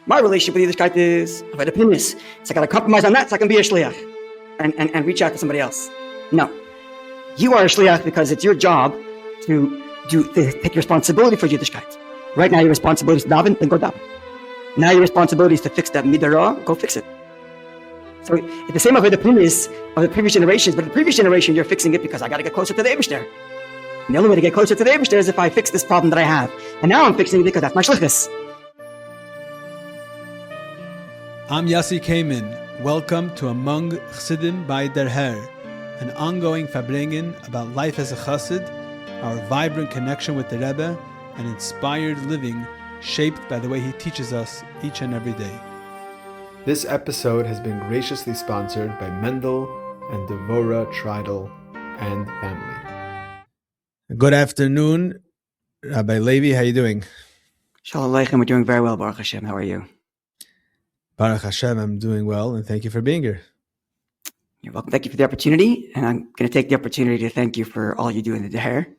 My relationship with Yiddishkeit is avodah pnimis. So I got to compromise on that so I can be a Shliach and reach out to somebody else. No. You are a Shliach because it's your job to take responsibility for Yiddishkeit. Right now your responsibility is to daven, then go daven. Now your responsibility is to fix that midah, go fix it. So it's the same avodah pnimis of the previous generations, but in the previous generation you're fixing it because I got to get closer to the Eibishter. And the only way to get closer to the Eibishter is if I fix this problem that I have. And now I'm fixing it because that's my shlichus. I'm Yossi Kamen. Welcome to Among Chassidim by Der Herr, an ongoing farbrengen about life as a chassid, our vibrant connection with the Rebbe, and inspired living shaped by the way he teaches us each and every day. This episode has been graciously sponsored by Mendel and Devora Treidel and family. Good afternoon, Rabbi Levi. How are you doing? Shalom Aleichem. We're doing very well, Baruch Hashem. How are you? Baruch Hashem, I'm doing well, and thank you for being here. You're welcome. Thank you for the opportunity, and I'm going to take the opportunity to thank you for all you do in the Deher.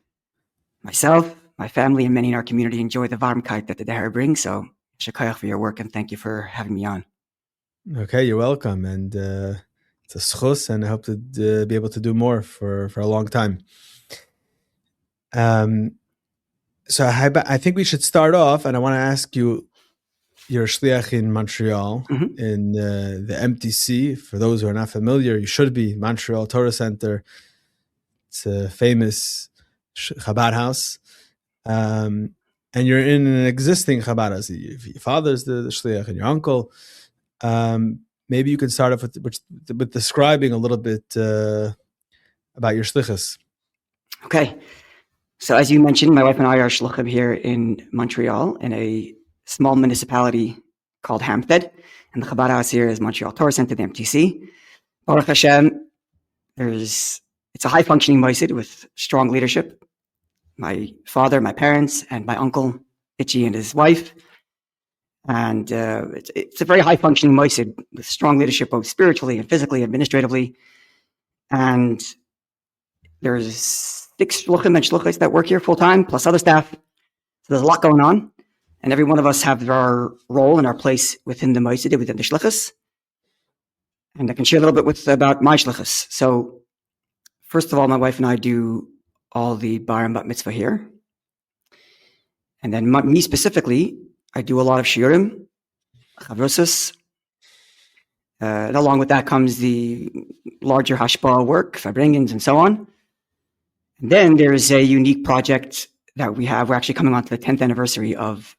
Myself, my family, and many in our community enjoy the Varmkeit that the Deher brings, so shekayach for your work, and thank you for having me on. Okay, you're welcome, and it's a schus, and I hope to be able to do more for a long time. So I think we should start off, and I want to ask you, you're a Shliach in Montreal, in the MTC. For those who are not familiar, you should be. Montreal Torah Center. It's a famous Chabad House. And you're in an existing Chabad House. Your father's the Shliach and your uncle. Maybe you can start off with describing a little bit about your Shlichus. Okay. So as you mentioned, my wife and I are Shluchim here in Montreal in a small municipality called Hampstead, and the Chabad House here is Montreal Torah Center, the MTC. Baruch Hashem, it's a high-functioning mosid with strong leadership. My father, my parents, and my uncle, Itchy, and his wife. And it's a very high-functioning mosid with strong leadership both spiritually and physically, administratively. And there's 6 shluchim and shluchis that work here full-time, plus other staff. So there's a lot going on. And every one of us have our role and our place within the mosid, within the shlichus. And I can share a little bit about my shlichus. So first of all, my wife and I do all the bar and bat mitzvah here. And then me specifically, I do a lot of shiurim, chavrusas. And along with that comes the larger hashpah work, farbrengens, and so on. And then there's a unique project that we have. We're actually coming on to the 10th anniversary of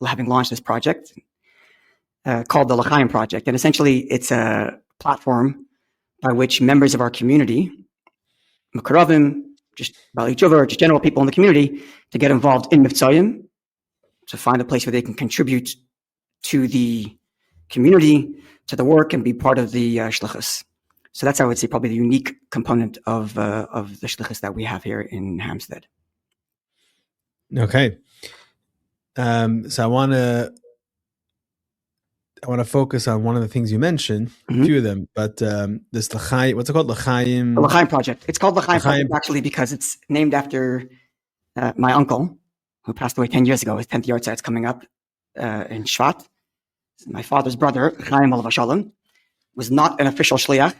having launched this project called the L'chaim Project. And essentially, it's a platform by which members of our community, Makaravim, just Bali Tshuva, just general people in the community, to get involved in Mivtzoyim, to find a place where they can contribute to the community, to the work, and be part of the shlichus. So that's, I would say, probably the unique component of the shlichus that we have here in Hampstead. Okay. So I want to focus on one of the things you mentioned, a few of them, but this L'chaim, what's it called? L'chaim? The L'chaim Project. It's called L'chaim Project actually because it's named after my uncle who passed away 10 years ago. His 10th yard is coming up in Shvat. My father's brother, Chaim Olav Shalom, was not an official Shliach.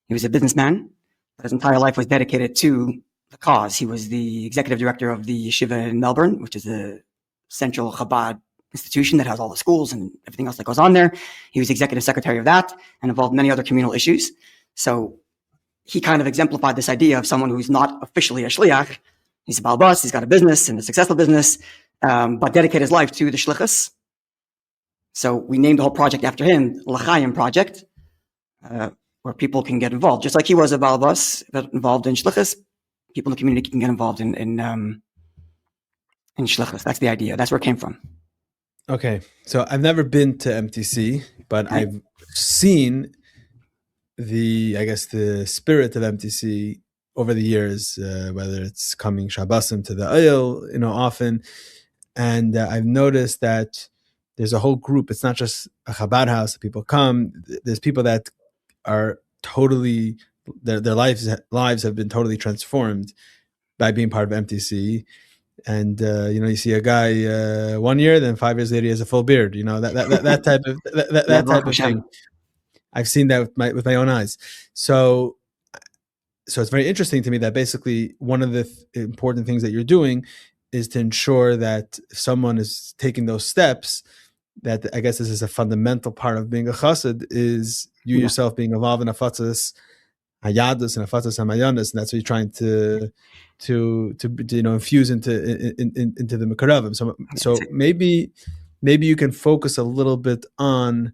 He was a businessman, but his entire life was dedicated to the cause. He was the executive director of the yeshiva in Melbourne, which is a central Chabad institution that has all the schools and everything else that goes on there. He was executive secretary of that and involved in many other communal issues. So he kind of exemplified this idea of someone who's not officially a shliach. He's a baal bas, he's got a business and a successful business, but dedicated his life to the shlichus. So we named the whole project after him, L'chaim Project, where people can get involved. Just like he was a baal bas involved in shlichus, people in the community can get involved in shlichus. That's the idea. That's where it came from. Okay. So I've never been to MTC, but I've seen the spirit of MTC over the years, whether it's coming Shabbosim to the oil, often. And I've noticed that there's a whole group. It's not just a Chabad house that people come. There's people that are totally, their lives have been totally transformed by being part of MTC. And you see a guy 1 year, then 5 years later he has a full beard. That type of that type of thing. I've seen that with my own eyes. So it's very interesting to me that basically one of the important things that you're doing is to ensure that if someone is taking those steps, that I guess this is a fundamental part of being a chassid, is you yourself being involved in afatzas hayadus and afatzas hamayanis, and that's what you're trying to infuse into the mekaravim. So maybe you can focus a little bit on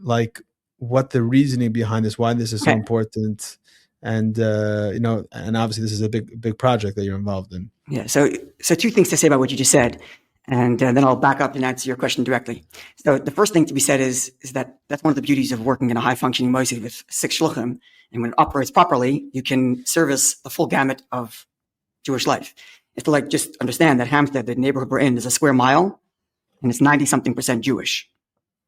like what the reasoning behind this, why this is so important, and and obviously this is a big project that you're involved in. Yeah. So two things to say about what you just said, and then I'll back up and answer your question directly. So the first thing to be said is that that's one of the beauties of working in a high functioning moisef with 6 shluchim, and when it operates properly, you can service the full gamut of Jewish life. It's to just understand that Hampstead, the neighborhood we're in, is a square mile, and it's 90-something% Jewish.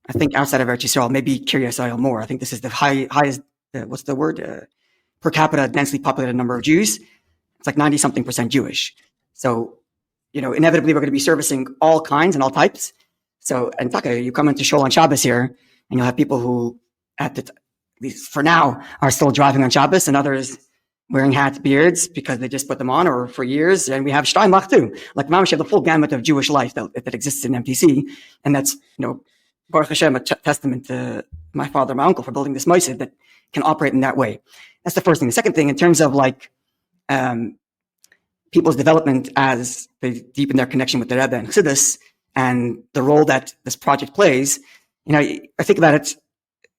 I think outside of Eretz Yisrael, maybe Kiryas Yisrael more. I think this is the highest, what's the word? Per capita densely populated number of Jews. It's like 90-something% Jewish. So, inevitably we're going to be servicing all kinds and all types. So, in fact, you come into Shul on Shabbos here, and you'll have people who, at least for now, are still driving on Shabbos, and others wearing hats, beards, because they just put them on, or for years. And we have Steinbach too. Like, mamash, have the full gamut of Jewish life that exists in MTC. And that's, Baruch Hashem, a testament to my father, my uncle, for building this moisef that can operate in that way. That's the first thing. The second thing, in terms of people's development as they deepen their connection with the Rebbe and Chassidus, and the role that this project plays, I think about it.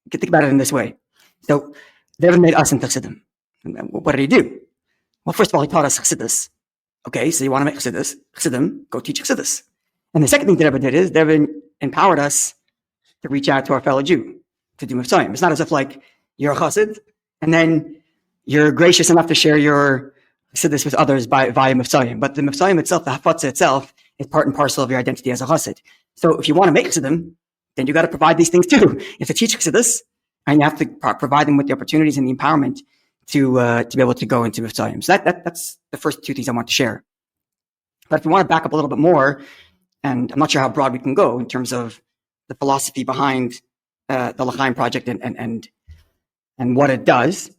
You can think about it in this way. So the Rebbe made us into Chassidim. What did he do? Well, first of all, he taught us Chassidus. Okay, so you want to make Chassidim, go teach Chassidus. And the second thing the Rebbe did is the Rebbe empowered us to reach out to our fellow Jew, to do Mivtzoyim. It's not as if you're a chassid, and then you're gracious enough to share your chassidus with others via Mivtzoyim. But the Mivtzoyim itself, the hafatzah itself, is part and parcel of your identity as a chassid. So if you want to make chassidim, then you got to provide these things too. You have to teach chassidus, and you have to provide them with the opportunities and the empowerment to be able to go into Mivtzoyim. So that's the first two things I want to share. But if you want to back up a little bit more, and I'm not sure how broad we can go in terms of the philosophy behind the L'chaim project and what it does.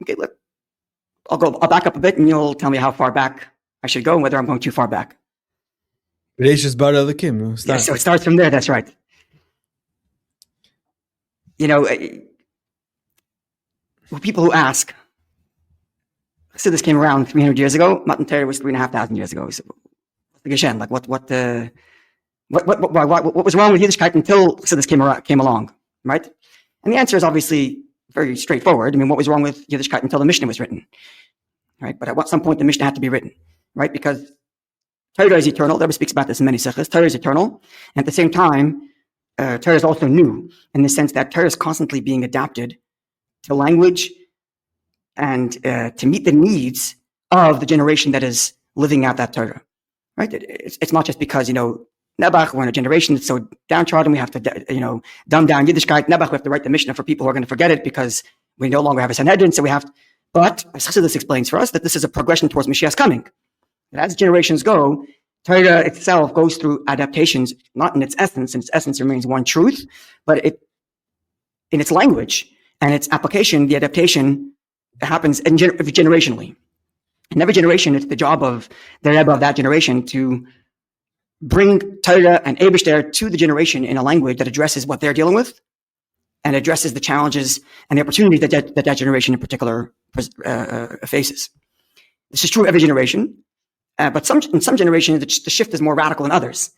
Okay, look, I'll back up a bit, and you'll tell me how far back I should go and whether I'm going too far back. Yeah, so it starts from there. That's right. People who ask, so this came around 300 years ago. Matan Torah was 3,500 years ago. So, what was wrong with Yiddishkeit until this came along, right? And the answer is obviously very straightforward. What was wrong with Yiddishkeit until the Mishnah was written, right? But at some point, the Mishnah had to be written, right? Because Torah is eternal. The Rebbe speaks about this in many sechas. Torah is eternal. And at the same time, Torah is also new in the sense that Torah is constantly being adapted to language and to meet the needs of the generation that is living out that Torah, right? It's not just because, Nebuch, we're in a generation that's so downtrodden, we have to, dumb down Yiddishkeit. Nebuch, we have to write the Mishnah for people who are going to forget it because we no longer have a Sanhedrin, so we have to. But as Chassidus explains for us, that this is a progression towards Mashiach's coming. And as generations go, Torah itself goes through adaptations, not in its essence remains one truth, but in its language and its application, the adaptation happens generationally. In every generation, it's the job of the Rebbe of that generation to bring Torah and Eibishter to the generation in a language that addresses what they're dealing with and addresses the challenges and the opportunities that generation in particular faces. This is true of every generation, but in some generations, the shift is more radical than others,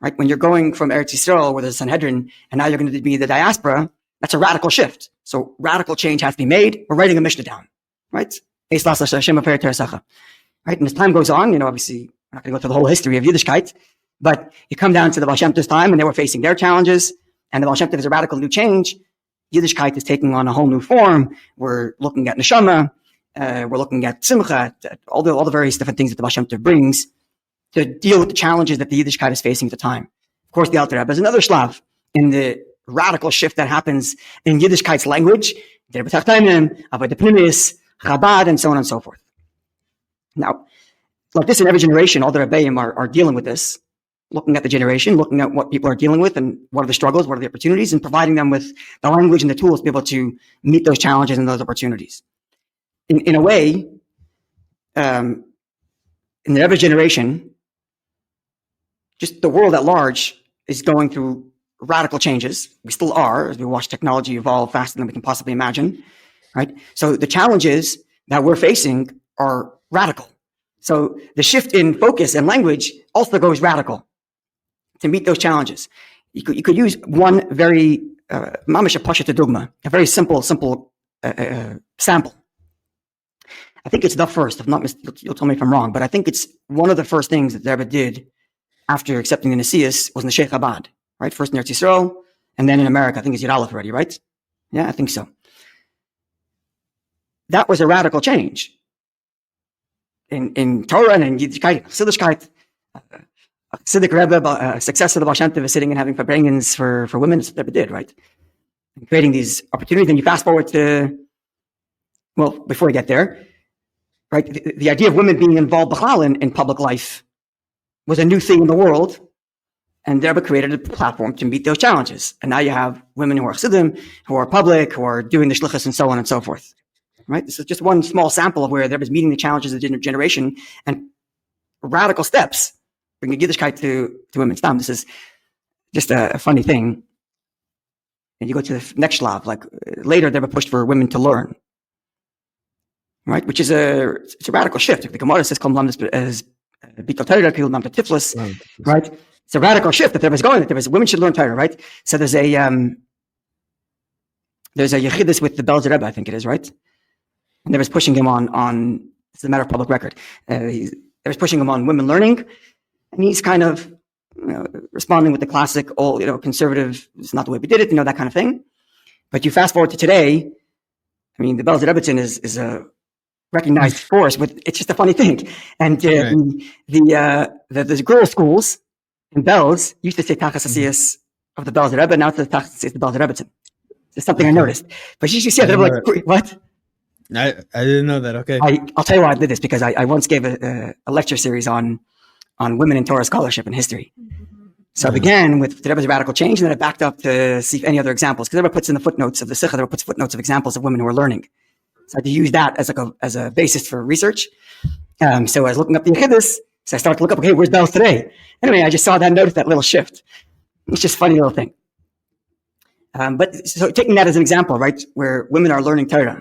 right? When you're going from Eretz Yisrael, where there's a Sanhedrin, and now you're going to be in the diaspora, that's a radical shift. So radical change has to be made. We're writing a Mishnah down, right? Right? And as time goes on, obviously, I'm not going to go through the whole history of Yiddishkeit, but you come down to the Baal Shem Tov's time, and they were facing their challenges, and the Baal Shem Tov is a radical new change. Yiddishkeit is taking on a whole new form. We're looking at Neshama, we're looking at Simcha, at all the various different things that the Baal Shem Tov brings to deal with the challenges that the Yiddishkeit is facing at the time. Of course, the Alter Rebbe is another shlav in the radical shift that happens in Yiddishkeit's language, Chabad, and so on and so forth. Now, like this in every generation, all the Rebbeim are dealing with this, looking at the generation, looking at what people are dealing with and what are the struggles, what are the opportunities, and providing them with the language and the tools to be able to meet those challenges and those opportunities. In a way, in the Rebbe generation, just the world at large is going through radical changes. We still are, as we watch technology evolve faster than we can possibly imagine, right? So the challenges that we're facing are radical. So the shift in focus and language also goes radical to meet those challenges. You could use one very mamash pashut dogma, a very simple sample. I think it's the first. If not, you'll tell me if I'm wrong, but I think it's one of the first things that the Rebbe did after accepting the Nesius was in the Sheikh Chabad, right? First in Eretz Yisrael, and then in America. I think it's Yud Aleph already, right? Yeah, I think so. That was a radical change in Torah and in Yiddishkeit, Yiddishkeit. Siddiq Rebbe, success of the Baal Shem Tov is sitting and having farbrengens for women. That's what Rebbe did, right? And creating these opportunities. Then you fast forward to, well, before we get there, right? The idea of women being involved in public life was a new thing in the world, and Rebbe created a platform to meet those challenges. And now you have women who are chassidim, who are public, who are doing the shlichus, and so on and so forth. Right? This is just one small sample of where Rebbe is meeting the challenges of the generation and radical steps bringing Yiddishkeit to women. This is just a funny thing. And you go to the next shlav, like later Rebbe pushed for women to learn, right? Which is it's a radical shift. The Gemara says, as tiflis, right? It's a radical shift that there was going. That there was women should learn Torah, right? So there's a yechidus with the Belzer Rebbe, I think it is, right? And they was pushing him on. It's a matter of public record. They was pushing him on women learning, and he's kind of responding with the classic, conservative. It's not the way we did it, that kind of thing. But you fast forward to today. I mean, the Belzer Rebbe is a recognized force, but it's just a funny thing. And the girls' schools in Belz used to say Tachas Asiyas of the Belzer Rebbe, now it's the Tachas Asiyas of the Belzer Rebbe. It's something I noticed. But you see, they're like, what? I didn't know that. Okay. I'll tell you why I did this, because I once gave a lecture series on women in Torah scholarship and history. So I began with the Rebbe's radical change, and then I backed up to see if any other examples, because the Rebbe puts in the footnotes of the Sikha, the Rebbe puts footnotes of examples of women who are learning. So I had to use that as a basis for research. So I was looking up the Yechidus, so I started to look up, okay, where's Belz today? Anyway, I just saw that, noticed that little shift. It's just a funny little thing. But so taking that as an example, right, where women are learning Torah,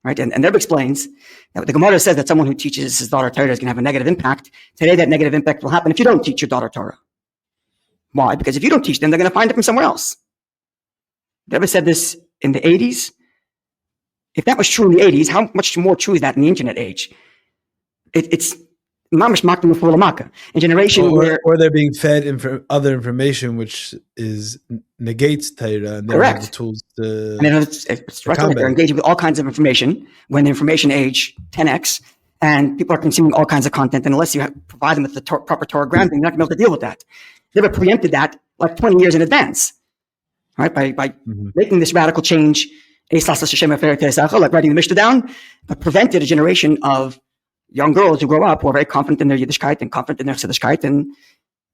right? And Rebbe explains that the Gemara says that someone who teaches his daughter Torah is going to have a negative impact. Today, that negative impact will happen if you don't teach your daughter Torah. Why? Because if you don't teach them, they're going to find it from somewhere else. Rebbe said this in the 80s. If that was true in the 80s, how much more true is that in the internet age? It's mamash makdim u'fulamaka. A generation where they're being fed other information which negates Torah, and they don't have the tools to. And it's right. They're engaging with all kinds of information when the information age 10x, and people are consuming all kinds of content. And unless you provide them with the proper Torah grounding, you're not going to be able to deal with that. They were preempted that like 20 years in advance, right? By making this radical change. Like writing the Mishnah down, but prevented a generation of young girls who grow up who are very confident in their Yiddishkeit and confident in their Yiddishkeit, and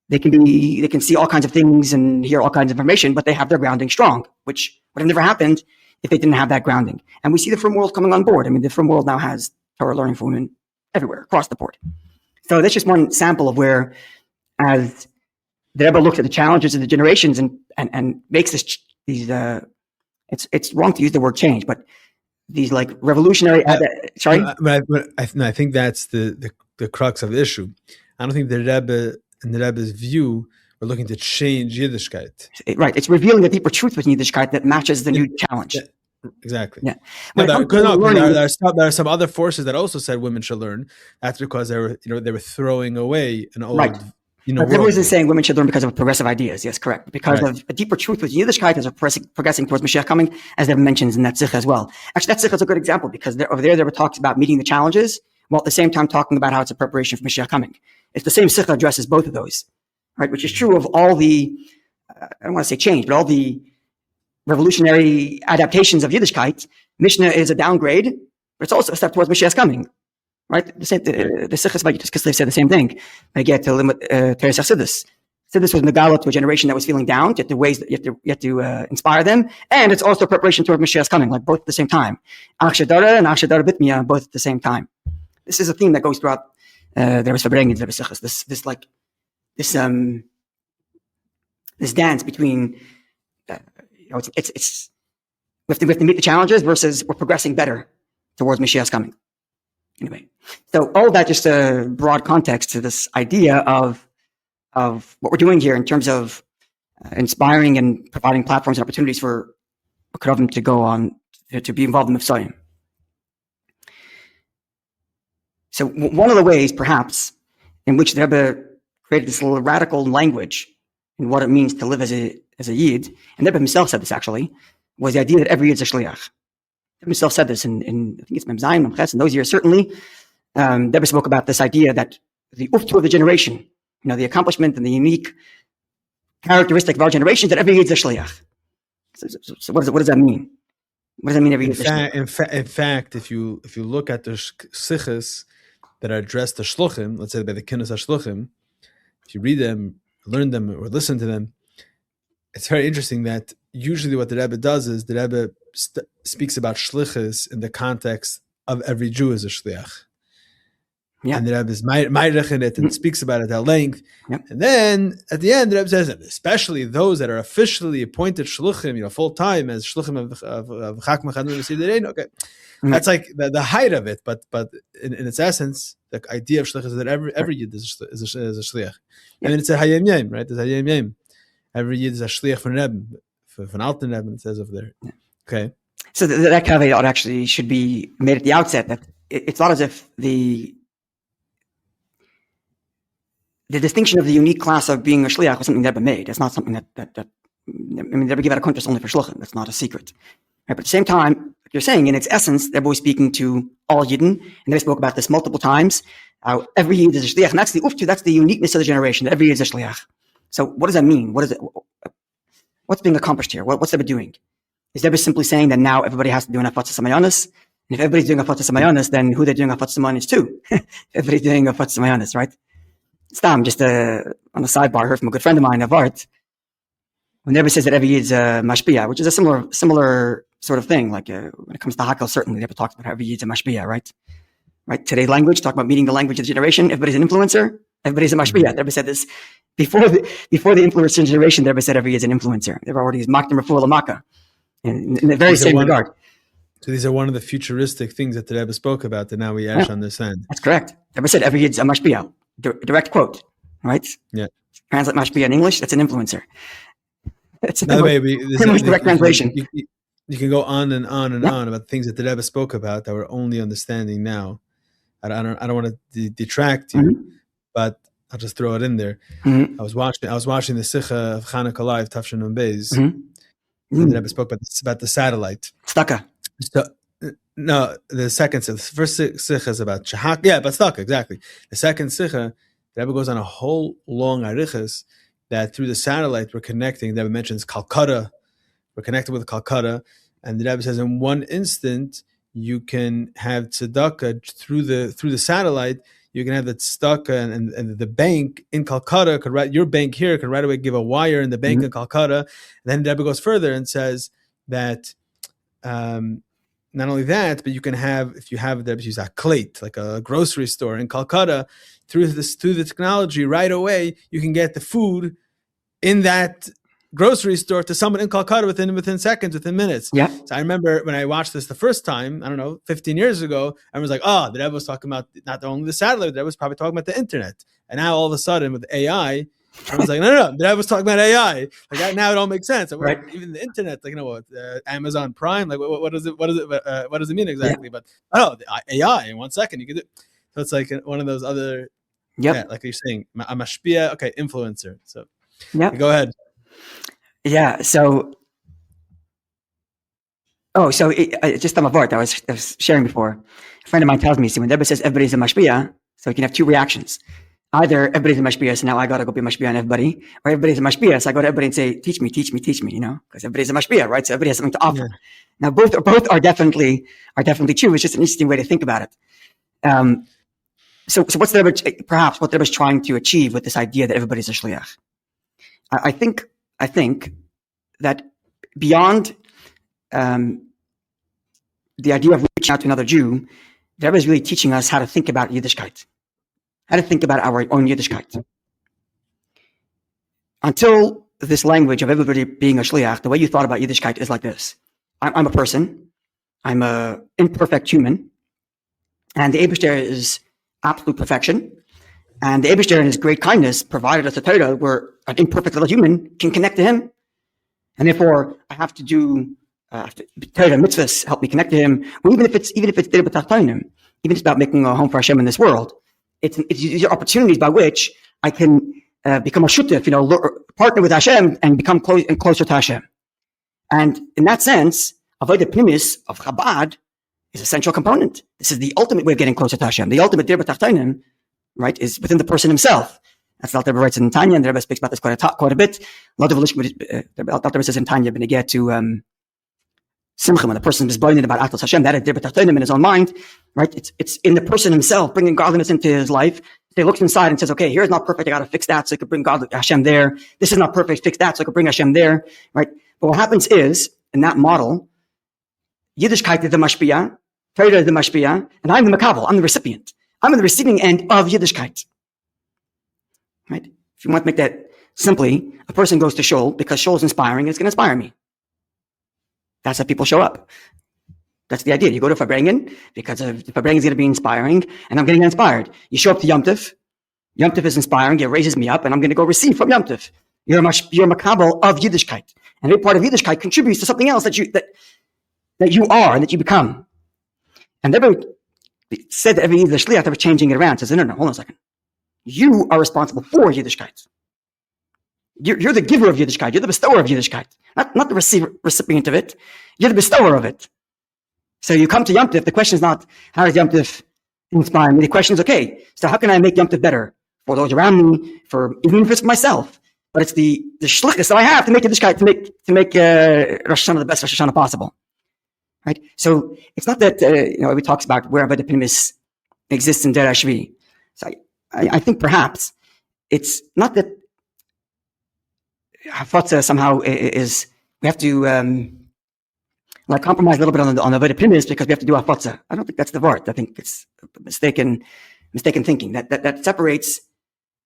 they can see all kinds of things and hear all kinds of information, but they have their grounding strong, which would have never happened if they didn't have that grounding. And we see the Frum world coming on board. I mean, the Frum world now has Torah learning for women everywhere, across the board. So that's just one sample of where, as the Rebbe looks at the challenges of the generations and makes these it's wrong to use the word change, but these like revolutionary. Sorry, but I think that's the crux of the issue. I don't think the Rebbe, in the Rebbe's view, we're looking to change Yiddishkeit. Right, it's revealing a deeper truth within Yiddishkeit that matches the new challenge. Yeah. Exactly. Yeah. There are some other forces that also said women should learn. That's because they were throwing away an old. Right. But Rebbe isn't saying women should learn because of progressive ideas. Yes, correct. Because of a deeper truth with Yiddishkeit as we're progressing towards Mashiach coming, as Rebbe mentions in that Sikha as well. Actually, that Sikha is a good example, because over there were talks about meeting the challenges, while at the same time talking about how it's a preparation for Mashiach coming. It's the same Sikha addresses both of those, right? Which is true of all the, I don't want to say change, but all the revolutionary adaptations of Yiddishkeit. Mishnah is a downgrade, but it's also a step towards Mashiach coming. right? The Sichos by Yiddishkeit said the same thing. I get to limit Teres Chassidus. Chassidus was megalot to a generation that was feeling down. You have to inspire them, and it's also preparation toward Mashiach's coming, like both at the same time. Ach Shadara and Ach Shadara Bitmiyah, both at the same time. This is a theme that goes throughout the Rebbe's Farbrengens, Rebbe's Sichos. This dance between, it's we have to meet the challenges versus we're progressing better towards Mashiach's coming. Anyway, so all that just a broad context to this idea of what we're doing here in terms of inspiring and providing platforms and opportunities for Krovim to go on to be involved in Mivtzoyim. So one of the ways, perhaps, in which the Rebbe created this little radical language in what it means to live as a Yid, and the Rebbe himself said this actually, was the idea that every Yid is a Shliach. Rebbe himself said this in I think it's Mivtzoyim, Mivches, in those years certainly. The Rebbe spoke about this idea that the uftu of the generation, the accomplishment and the unique characteristic of our generation, that every Yid is a Shliach. So what does that mean? What does that mean? Every Yid is a Shliach? In fact, if you look at the Sichos that are addressed to Shluchim, let's say by the Kinus HaShluchim, if you read them, learn them, or listen to them, it's very interesting that usually what the Rebbe does is the Rebbe speaks about Shlichus in the context of every Jew as a Shliach. Yeah. And the Rebbe is Meirech in it and speaks about it at length. Yeah. And then at the end, the Rebbe says, especially those that are officially appointed Shluchim, full time as Shluchim of Chakma Chadmim V'Siderei. Okay, that's like the height of it. But in its essence, the idea of Shlichus is that every Yid is a Shliach. And then it's a Hayem Yem, right? There's Hayem Yem. Every Yid is a Shliach for Rebbe, for Alten Rebbe. It says over there. Yeah. Okay. So that caveat actually should be made at the outset. That it's not as if the distinction of the unique class of being a shliach was something that Rebbe made. It's not something that Rebbe gave out a contrast only for shluchim. That's not a secret. Right? But at the same time, like you're saying, in its essence, Rebbe was speaking to all Yidden, and they spoke about this multiple times. Every Yid is a shliach, and that's the uniqueness of the generation. That every Yid is a shliach. So what does that mean? What's being accomplished here? What's Rebbe doing? Is Rebbe simply saying that now everybody has to do an afatzas hamayanos? And if everybody's doing afatzas hamayanos, then who they're doing afatzas hamayanos to? Everybody's doing afatzas hamayanos, right? Stam, just on the sidebar, I heard from a good friend of mine of art, when Rebbe says that every Yid is a mashpia, which is a similar sort of thing. Like when it comes to Hakel, certainly Rebbe talks about how every Yid is a mashpia, right? Right? Today's language, talk about meeting the language of the generation. Everybody's an influencer. Everybody's a mashpia. Rebbe said this before the influencer generation. Rebbe said every Yid is an influencer. They've already mocked him for Lamaka in the very same regard. So these are one of the futuristic things that the Rebbe spoke about that now we actually understand. That's correct. Rebbe said every Yid is a mashpia. Direct quote, right? Yeah. Translate mashpia in English. That's an influencer. That's a direct translation. You can go on and on and on about things that the Rebbe spoke about that we're only understanding now. I don't want to detract you, but I'll just throw it in there. I was watching the Sikha of Chanukah Live, Tafshin Nun Beis, and the Rebbe spoke about the satellite. Staka. So, no, the second Sikha. The first Sikha is about Shahak. Yeah, but Staka, exactly. The second Sikha, the Rebbe goes on a whole long arichas that through the satellite we're connecting. The Rebbe mentions Calcutta. We're connected with Calcutta. And the Rebbe says in one instant, you can have tzedakah through the satellite. You can have the tzedakah and the bank in Calcutta could write, your bank here could right away give a wire in the bank in Calcutta. And then the Rebbe goes further and says that not only that, but you can have, if you have the Rebbe use a klate, like a grocery store in Calcutta, through the technology right away, you can get the food in that grocery store to someone in Calcutta within seconds, within minutes. Yeah. So I remember when I watched this the first time, I don't know, 15 years ago, I was like, oh, the Rebbe was talking about not only the satellite, the Rebbe was probably talking about the internet. And now all of a sudden with AI, I was like, no, the Rebbe was talking about AI. Like that, now it all makes sense. Right. Even the internet, like, Amazon Prime, like what does it mean exactly? Yeah. But the AI in 1 second you can do. So it's like one of those other, like you're saying, a mashpia, okay, influencer. So go ahead. Yeah. So, just on my part, I was sharing before. A friend of mine tells me, when Rebbe says everybody's a mashpia, so you can have two reactions. Either everybody's a mashpia, so now I got to go be mashpia on everybody, or everybody's a mashpia, so I go to everybody and say, teach me, because everybody's a mashpia, right? So everybody has something to offer. Yeah. Now, both are definitely true. It's just an interesting way to think about it. So what's the Rebbe, perhaps what the Rebbe is trying to achieve with this idea that everybody's a shliach? I think that beyond the idea of reaching out to another Jew, the Rebbe is really teaching us how to think about Yiddishkeit, how to think about our own Yiddishkeit. Until this language of everybody being a shliach, the way you thought about Yiddishkeit is like this. I'm a person. I'm a imperfect human. And the Eibishter is absolute perfection. And the Eibishter in his great kindness provided us a Torah where an imperfect little human can connect to him. And therefore, I have to do Torah mitzvahs help me connect to him. Well, even if it's Dira B'Tachtonim, even if it's about making a home for Hashem in this world, these are opportunities by which I can become a shutef, partner with Hashem and become closer to Hashem. And in that sense, avodah pnimis of Chabad is a central component. This is the ultimate way of getting closer to Hashem. The ultimate Dira B'Tachtonim, right, is within the person himself. That's what the Rebbe writes in Tanya, and the Rebbe speaks about this quite a bit. A lot of the Rebbe says in Tanya, when you get to Simcha, when the person is blinded about Atos Hashem, that is Dira B'Tachtonim in his own mind, right? It's in the person himself, bringing godliness into his life. So he looks inside and says, okay, here's not perfect, I got to fix that so I could bring God Hashem there. This is not perfect, fix that so I could bring Hashem there, right? But what happens is, in that model, Yiddishkeit is the mashpia, Torah is the mashpia, and I'm the makabel, I'm the recipient. I'm on the receiving end of Yiddishkeit. Right? If you want to make that simply, a person goes to shul because shul is inspiring, it's going to inspire me. That's how people show up. That's the idea. You go to Farbrengen because the Farbrengen is going to be inspiring, and I'm getting inspired. You show up to Yom Tov. Yom Tov is inspiring. It raises me up, and I'm going to go receive from Yom Tov. You're a makabel of Yiddishkeit, and every part of Yiddishkeit contributes to something else that you are and that you become. And Rebbe said that every the Shliach ever changing it around. Says, no, hold on a second. You are responsible for Yiddishkeit. You're the giver of Yiddishkeit. You're the bestower of Yiddishkeit. Not the recipient of it. You're the bestower of it. So you come to Yom Tov, the question is not, how does Yom Tov inspire me? The question is, okay, so how can I make Yom Tov better for those around me, even if it's for myself? But it's the shlichus that I have to make Yiddishkeit, to make Rosh Hashanah the best Rosh Hashanah possible. Right? So it's not that, everybody talks about where avodah pnimis exists in Der Shvi. So I think perhaps it's not that Hafotza somehow is, we have to compromise a little bit on the avodah pnimis because we have to do Hafotza. I don't think that's the word. I think it's mistaken thinking. That separates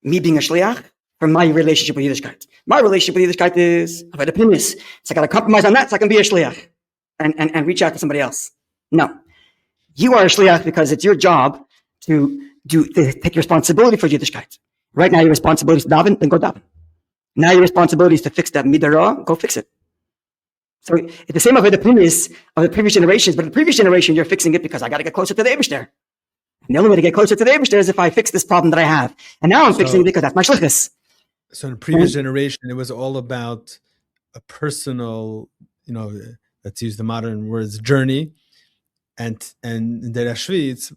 me being a shliach from my relationship with Yiddishkeit. My relationship with Yiddishkeit is avodah pnimis. So I got to compromise on that so I can be a shliach and reach out to somebody else. No. You are a shliach because it's your job to take responsibility for Yiddishkeit. Right now your responsibility is to daven, then go daven. Now your responsibility is to fix that midah, go fix it. So it's the same of the pnimis of the previous generations, but in the previous generation you're fixing it because I got to get closer to the Eibishter. And the only way to get closer to the Eibishter is if I fix this problem that I have. And now I'm fixing it because that's my shlichus. So in the previous generation, it was all about a personal, let's use the modern words, journey. And in Der Shvi, it's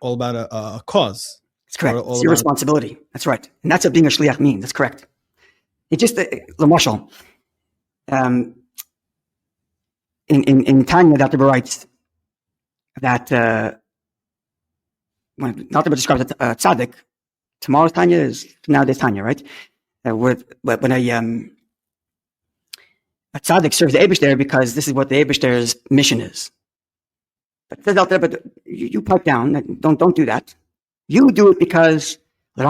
all about a cause. That's correct. It's your responsibility. That's right. And that's what being a shliach means. That's correct. It just, L'mashal, in Tanya, the Rebbe writes that when the Rebbe describes a tzaddik, tomorrow's Tanya is nowadays Tanya, right? When a tzaddik serves the Eibishter because this is what the Eibishter's mission is. But says out there, but you pipe down. Don't do that. You do it because you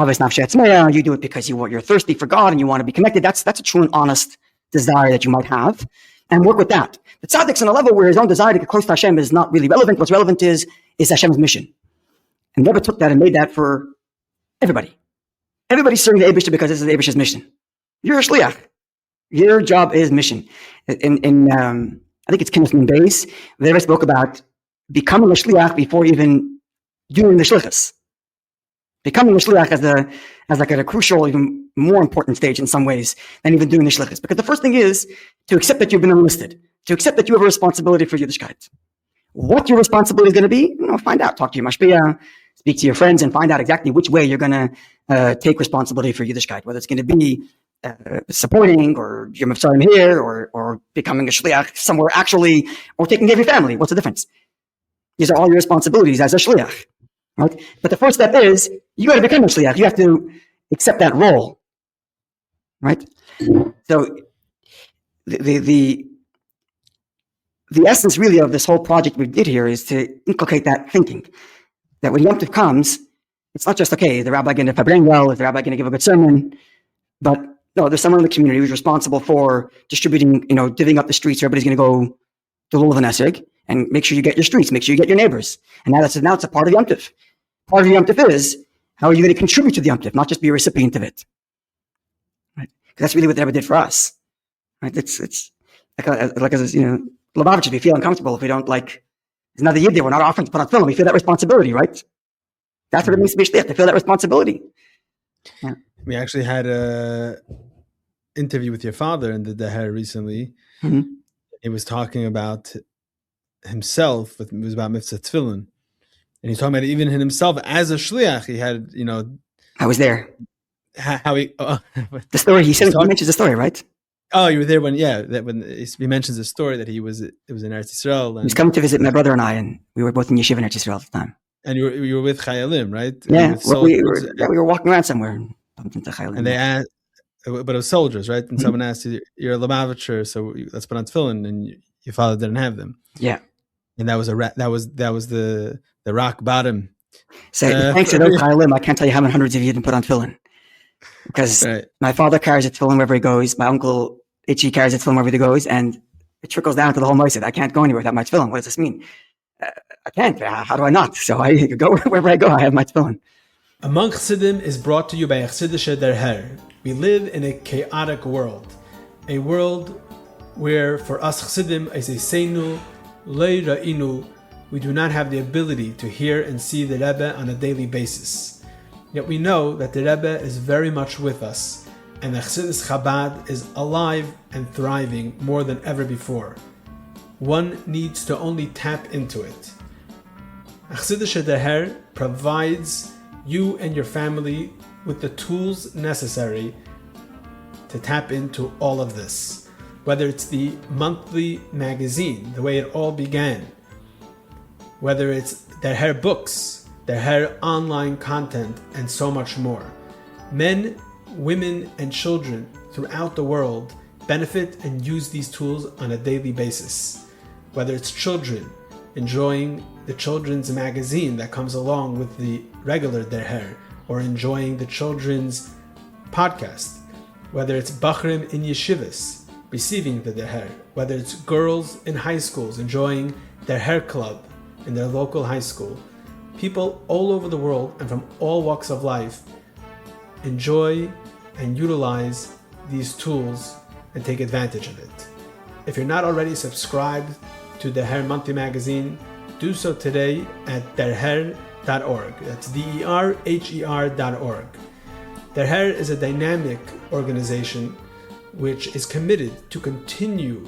do it because you're thirsty for God and you want to be connected. That's a true and honest desire that you might have, and work with that. The tzaddik's on a level where his own desire to get close to Hashem is not really relevant. What's relevant is Hashem's mission. And Rebbe took that and made that for everybody. Everybody's serving the Eibishter because this is the Eibishter's mission. You're a shliach. Your job is mission. I think it's Kenneth Beis. The Rebbe spoke about becoming a shliach before even doing the shlichus. Becoming a shliach as a crucial, even more important stage in some ways than even doing the shlichus. Because the first thing is to accept that you've been enlisted, to accept that you have a responsibility for Yiddishkeit. What your responsibility is going to be, find out. Talk to your mashpia, speak to your friends, and find out exactly which way you're going to take responsibility for Yiddishkeit. Whether it's going to be supporting, or your Mivtzoyim here, or becoming a shliach somewhere actually, or taking care of your family. What's the difference? These are all your responsibilities as a shliach. right? But the first step is you got to become a shliach. You have to accept that role, right? So the essence really of this whole project we did here is to inculcate that thinking that when Yom Tov comes, it's not just, okay, the rabbi going to bring well, is the rabbi going to give a good sermon, but no, there's someone in the community who's responsible for distributing, divvying up the streets. Everybody's going to go to Lulav and Esrog and make sure you get your streets, make sure you get your neighbors. And now it's a part of Yom Tov. Part of Yom Tov is, how are you going to contribute to the Yom Tov, not just be a recipient of it? Right? Because that's really what the Rebbe did for us. Right? It's like as Lubavitch, we feel uncomfortable if we don't there's another Yid there, we're not offering to put on film. We feel that responsibility, right? That's what it means to be shliach, to feel that responsibility. Yeah. We actually had a interview with your father in the Deher recently. Mm-hmm. He was talking about himself. It was about Mivtzoyim Tefillin, and he's talking about even himself as a shliach. He had, I was there. How he the story he mentions the story, right? Oh, you were there when he mentions the story that it was in Eretz Yisrael. He was coming to visit my brother and I, and we were both in yeshiva in Eretz Yisrael at the time. And you were with Chayalim, right? Yeah, we were walking around somewhere and bumped into Chayalim. And they asked, but it was soldiers, right? And someone asked you, "You're a Lubavitcher, so let's put on tefillin," and your father didn't have them. Yeah, and that was the rock bottom. So thanks to those Chayalim, I can't tell you how many hundreds of you didn't put on tefillin, because my father carries a tefillin wherever he goes. My uncle Itchy carries a tefillin wherever he goes, and it trickles down to the whole moisid. I can't go anywhere without my tefillin. What does this mean? I can't. How do I not? So I go wherever I go. I have my tefillin. Among Chassidim is brought to you by Chassidische Der Herr. We live in a chaotic world, a world where for us Chassidim, as a seinu, lei ra'inu, we do not have the ability to hear and see the Rebbe on a daily basis. Yet we know that the Rebbe is very much with us, and the Chassidus Chabad is alive and thriving more than ever before. One needs to only tap into it. Chassidische Der Herr provides you and your family with the tools necessary to tap into all of this. Whether it's the monthly magazine, the way it all began, whether it's Der Herr books, Der Herr online content, and so much more. Men, women, and children throughout the world benefit and use these tools on a daily basis. Whether it's children enjoying the children's magazine that comes along with the regular Der Herr, or enjoying the children's podcast, whether it's Bachrim in yeshivas receiving the Der Herr, whether it's girls in high schools enjoying Der Herr club in their local high school. People all over the world and from all walks of life enjoy and utilize these tools and take advantage of it. If you're not already subscribed to Der Herr monthly magazine, do so today at derher.org. That's DERHER.org. Der Herr is a dynamic organization which is committed to continue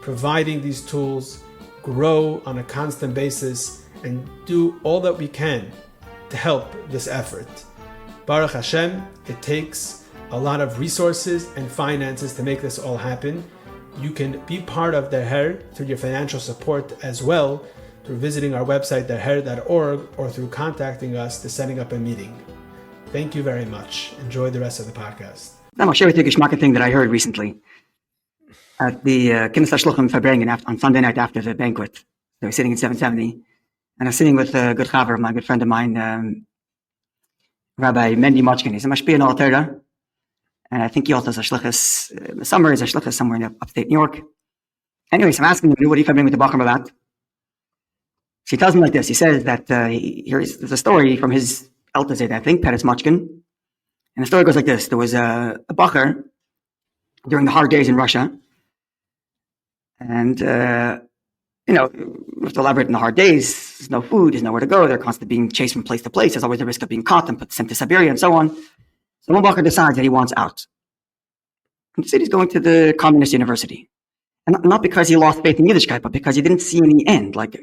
providing these tools, grow on a constant basis, and do all that we can to help this effort. Baruch Hashem, it takes a lot of resources and finances to make this all happen. You can be part of Der Herr through your financial support as well, through visiting our website derher.org, or through contacting us to setting up a meeting. Thank you very much. Enjoy the rest of the podcast. I'll share with you a geschmack thing that I heard recently at the Knesset Shluchim Fabrengen on Sunday night after the banquet. They were sitting in 770, and I was sitting with a good chaver, my good friend of mine, Rabbi Mendy Mochkin. He's a mashpia in Torah, and I think he also has a shlichus. Summer is a shlichus somewhere in upstate New York. Anyways, I'm asking him, what do you bring with the Bachram about? So he tells me like this. He says that there's a story from his Eltazed, I think, Peretz Mochkin. And the story goes like this. There was a bacher during the hard days in Russia. And, we have to elaborate on the hard days. There's no food. There's nowhere to go. They're constantly being chased from place to place. There's always the risk of being caught and sent to Siberia and so on. So one bacher decides that he wants out. And he said he's going to the communist university. And not because he lost faith in Yiddishkeit, but because he didn't see any end. Like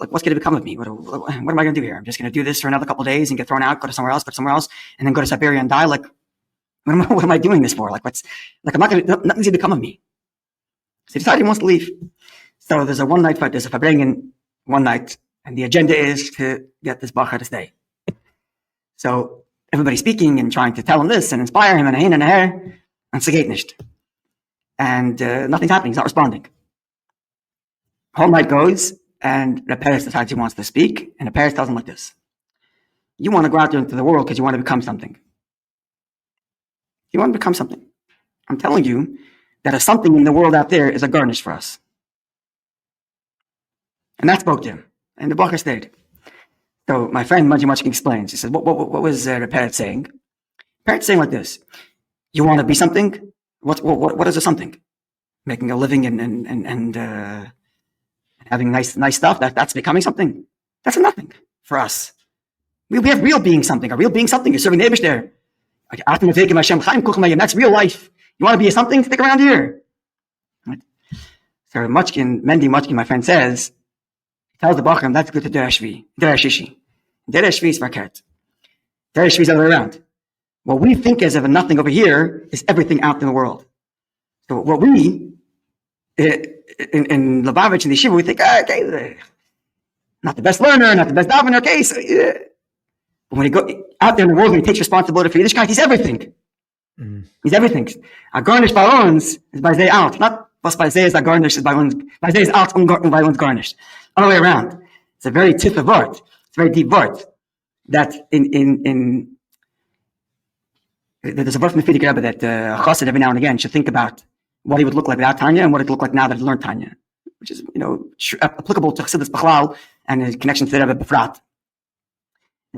what's going to become of me? What am I going to do here? I'm just going to do this for another couple of days and get thrown out, go to somewhere else, and then go to Siberia and die. Like, what am I doing this for? Nothing's going to become of me. So he decided he wants to leave. So there's a one-night fight. There's a Fabrengen one night, and the agenda is to get this bacher to stay. So everybody's speaking and trying to tell him this and inspire him and hin and her, and es geht nicht. And nothing's happening. He's not responding. Whole night goes, and the Paris decides he wants to speak, and the Paris tells him like this: you want to go out there into the world because you want to become something. You want to become something. I'm telling you that a something in the world out there is a garnish for us. And that spoke to him. And the Bacher stayed. So my friend Manji Machkin explains. He says, what was the parrot saying? Parrot's saying like this: you want to be something? What is a something? Making a living and having nice stuff. That's becoming something. That's a nothing for us. We have real being something. A real being something is serving neighbors there. That's real life. You want to be a something? Stick around here. Right? So Mendy Machkin, my friend, says, he tells the Bachram, that's good to Dereshvi. Dereshishi. Dereshvi is verkehrt. Dereshvi is the other way around. What we think as of a nothing over here is everything out in the world. So what we, in Lubavitch and the Yeshiva, we think, okay, not the best learner, not the best davener, okay, so, but when he go out there in the world and he takes responsibility for Yiddishkeit, he's everything. Mm. He's everything. A garnish by uns is by they out. Not was by they is a garnish is by uns. By they is out and by uns garnished. All the way around. It's a very tip of word. It's a very deep word. That in there's a word from the Frierdiker Rebbe that a chassid every now and again should think about what he would look like without Tanya and what it would look like now that he's learned Tanya, which is applicable to chassidus b'chlal and his connection to the Rebbe b'frat.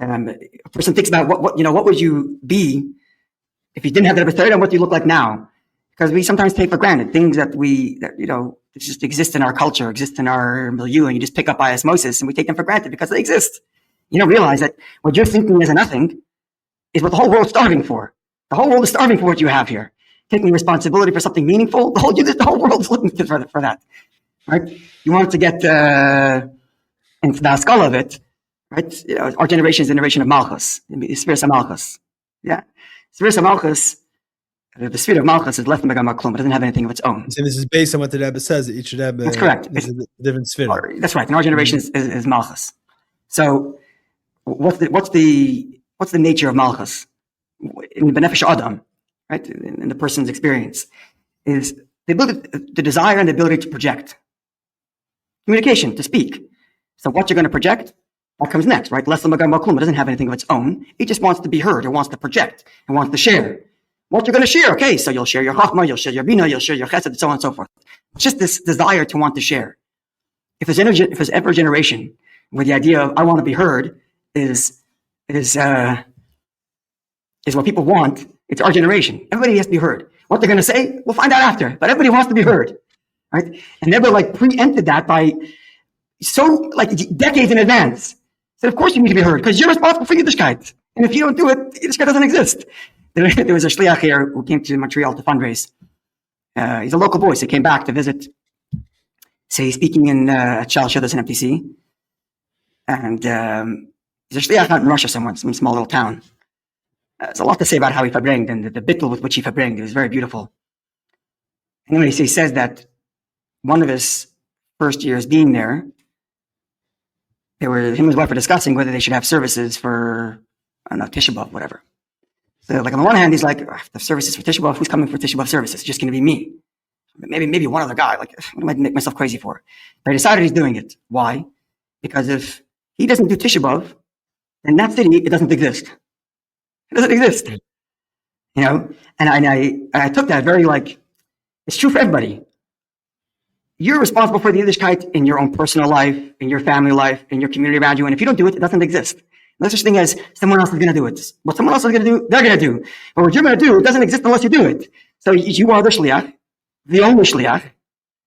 A person thinks about what would you be if you didn't have the Rebbe third, and what do you look like now? Because we sometimes take for granted things that just exist in our culture, exist in our milieu, and you just pick up by osmosis, and we take them for granted because they exist. You don't realize that what you're thinking is a nothing is what the whole world's starving for. The whole world is starving for what you have here. Taking responsibility for something meaningful, the whole world's looking for that. Right? You want to get into the skull of it. Right? Our generation is the generation of Malchus, the sphere of Malchus. Yeah. The sphere of Malchus, the sphere of Malchus is left in Megam Klum. It doesn't have anything of its own. So this is based on what the Rebbe says, that each Rebbe that's correct. is a different sphere. That's right. And our generation is Malchus. So what's the nature of Malchus? In the Benefesh Adam, right? In the person's experience, is the ability, the desire and the ability to project. Communication, to speak. So what you're going to project, that comes next, right? Less than Magam Baklum. It doesn't have anything of its own. It just wants to be heard. It wants to project. It wants to share. What you're going to share, okay, so you'll share your Chachma, you'll share your Bina, you'll share your Chesed, and so on and so forth. It's just this desire to want to share. If there's ever a generation where the idea of I want to be heard is what people want, it's our generation. Everybody has to be heard. What they're going to say, we'll find out after. But everybody wants to be heard, right? And they were preempted that by decades in advance. So of course you need to be heard because you're responsible for Yiddishkeit. And if you don't do it, Yiddishkeit doesn't exist. There was a Shliach here who came to Montreal to fundraise. He's a local boy, so he came back to visit. So he's speaking in Shal Shadas in MTC. And he's a Shliach out in Russia somewhere, some small little town. There's a lot to say about how he verbringed and the bittul with which he verbringed. It was very beautiful. Anyway, so he says that one of his first years being there, him and his wife were discussing whether they should have services for, I don't know, Tisha B'Av, whatever. So on the one hand, he's like, the services for Tisha B'Av, who's coming for Tisha B'Av services? It's just going to be me. Maybe one other guy. What am I make myself crazy for? But he decided he's doing it. Why? Because if he doesn't do Tisha B'Av, in that city, it doesn't exist. It doesn't exist. And I took that very it's true for everybody. You're responsible for the Yiddishkeit in your own personal life, in your family life, in your community around you. And if you don't do it, it doesn't exist. No such thing as someone else is going to do it. What someone else is going to do, they're going to do. But what you're going to do, it doesn't exist unless you do it. So you are the Shliach, the only Shliach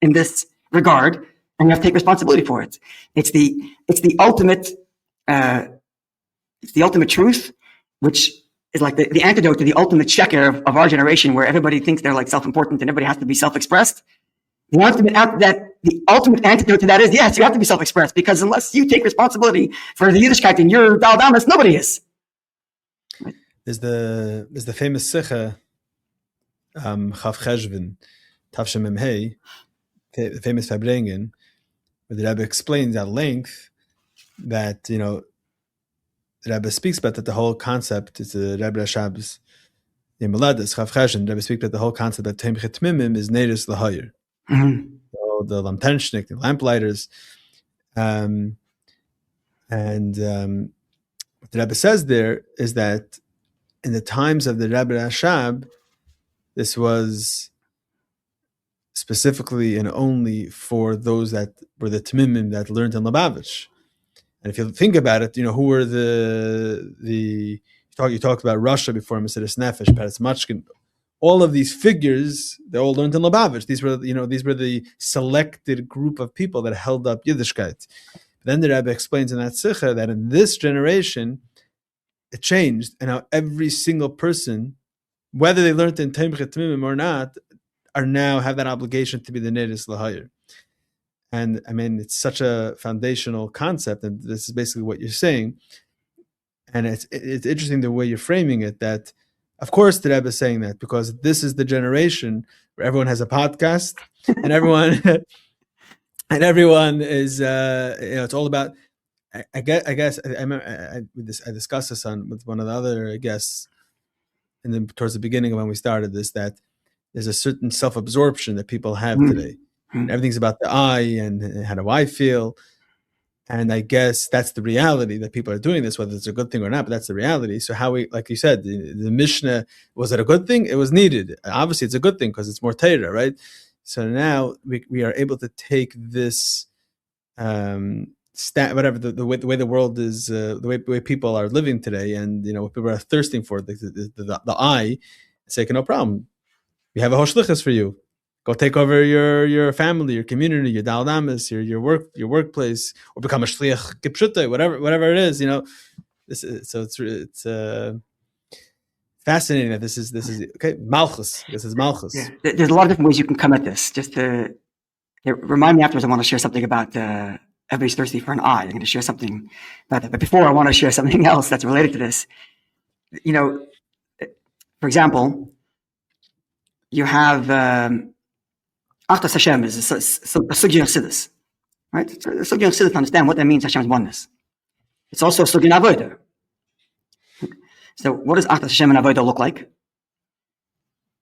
in this regard, and you have to take responsibility for it. It's the ultimate truth, which is like the antidote to the ultimate sheker of our generation, where everybody thinks they're self-important and everybody has to be self-expressed. The ultimate antidote to that is, yes, you have to be self-expressed, because unless you take responsibility for the Yiddishkeit in your Dal Damas, nobody is. There's the famous Sikha, Chav Cheshvan, Tavshem Memhei, the famous Fabrengen, where the Rebbe explains at length that, the the Rebbe speaks about that the whole concept is the Rebbe Rashab's Yemeladas Chav Chesed. The Rebbe speaks about the whole concept that Temchet Mimim is Neiris Lahayer. So the Lamtenshnik, the lamplighters, and what the Rebbe says there is that in the times of the Rebbe Rashab, this was specifically and only for those that were the Tmimim that learned in Lubavitch. And if you think about it, who were you talked about Russia before, Mesiris Nefesh, Peretz Machkin. All of these figures, they all learned in Lubavitch. These were the selected group of people that held up Yiddishkeit. Then the Rebbe explains in that Sikha that in this generation, it changed, and now every single person, whether they learned in Temchet Mimim or not, are now have that obligation to be the Neiris Lahayer. And I mean, it's such a foundational concept, and this is basically what you're saying. And it's interesting the way you're framing it, that of course the Rebbe is saying that because this is the generation where everyone has a podcast and everyone is it's all about. I guess I discussed this with one of the other guests, and then towards the beginning of when we started this, that there's a certain self-absorption that people have today. Everything's about the I and how do I feel, and I guess that's the reality that people are doing this, whether it's a good thing or not. But that's the reality. So how we, like you said, the Mishnah, was it a good thing? It was needed. Obviously, it's a good thing because it's more Torah, right? So now we are able to take this. Whatever the way the world is, the way people are living today, and what people are thirsting for, the I, say, no problem. We have a hoshlichus for you. Go take over your family, your community, your daldamas, your workplace, or become a shliach kipshute, whatever it is. It's fascinating that this is okay. Malchus. This is Malchus. Yeah. There's a lot of different ways you can come at this. Just to remind me afterwards, I want to share something about. Everybody's thirsty for an eye. I'm going to share something about that. But before, I want to share something else that's related to this. For example, you have Achtas Hashem is a sugya of Chassidus, right? So the sugya of Chassidus to understand what that means, Hashem's oneness. It's also a sugya of Avodah. So what does Achtas Hashem and Avodah look like? It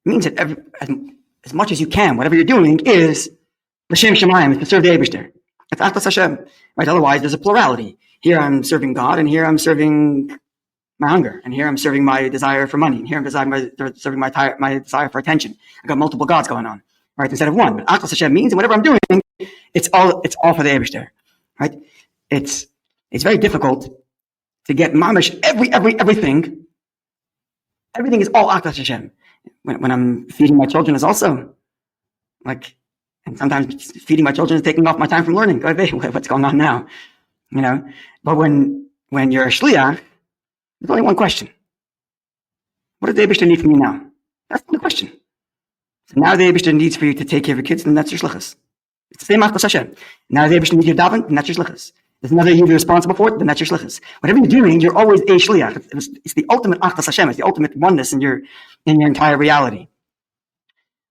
means that as much as you can, whatever you're doing is L'Shem Shemayim, is to serve the Eibishter. It's Achtas Hashem, right? Otherwise, there's a plurality. Here I'm serving God, and here I'm serving my hunger, and here I'm serving my desire for money, and here I'm serving my desire for attention. I've got multiple gods going on, right? Instead of one. But Achtas Hashem means, and whatever I'm doing, it's all for the Eibishter, right? It's very difficult to get mamish everything. Everything is all Achtas Hashem. When I'm feeding my children is also like. And sometimes feeding my children is taking off my time from learning. What's going on now? But when you're a shliach, there's only one question. What does the Eibishter need from you now? That's the question. So now the Eibishter needs for you to take care of your kids, then that's your shlichus. It's the same Achtas Hashem. Now the Eibishter needs you to daven, then that's your shlichus. There's another year you're responsible for it, then that's your shlichus. Whatever you're doing, you're always a shliach. It's the ultimate Achtas Hashem. It's the ultimate oneness in your entire reality,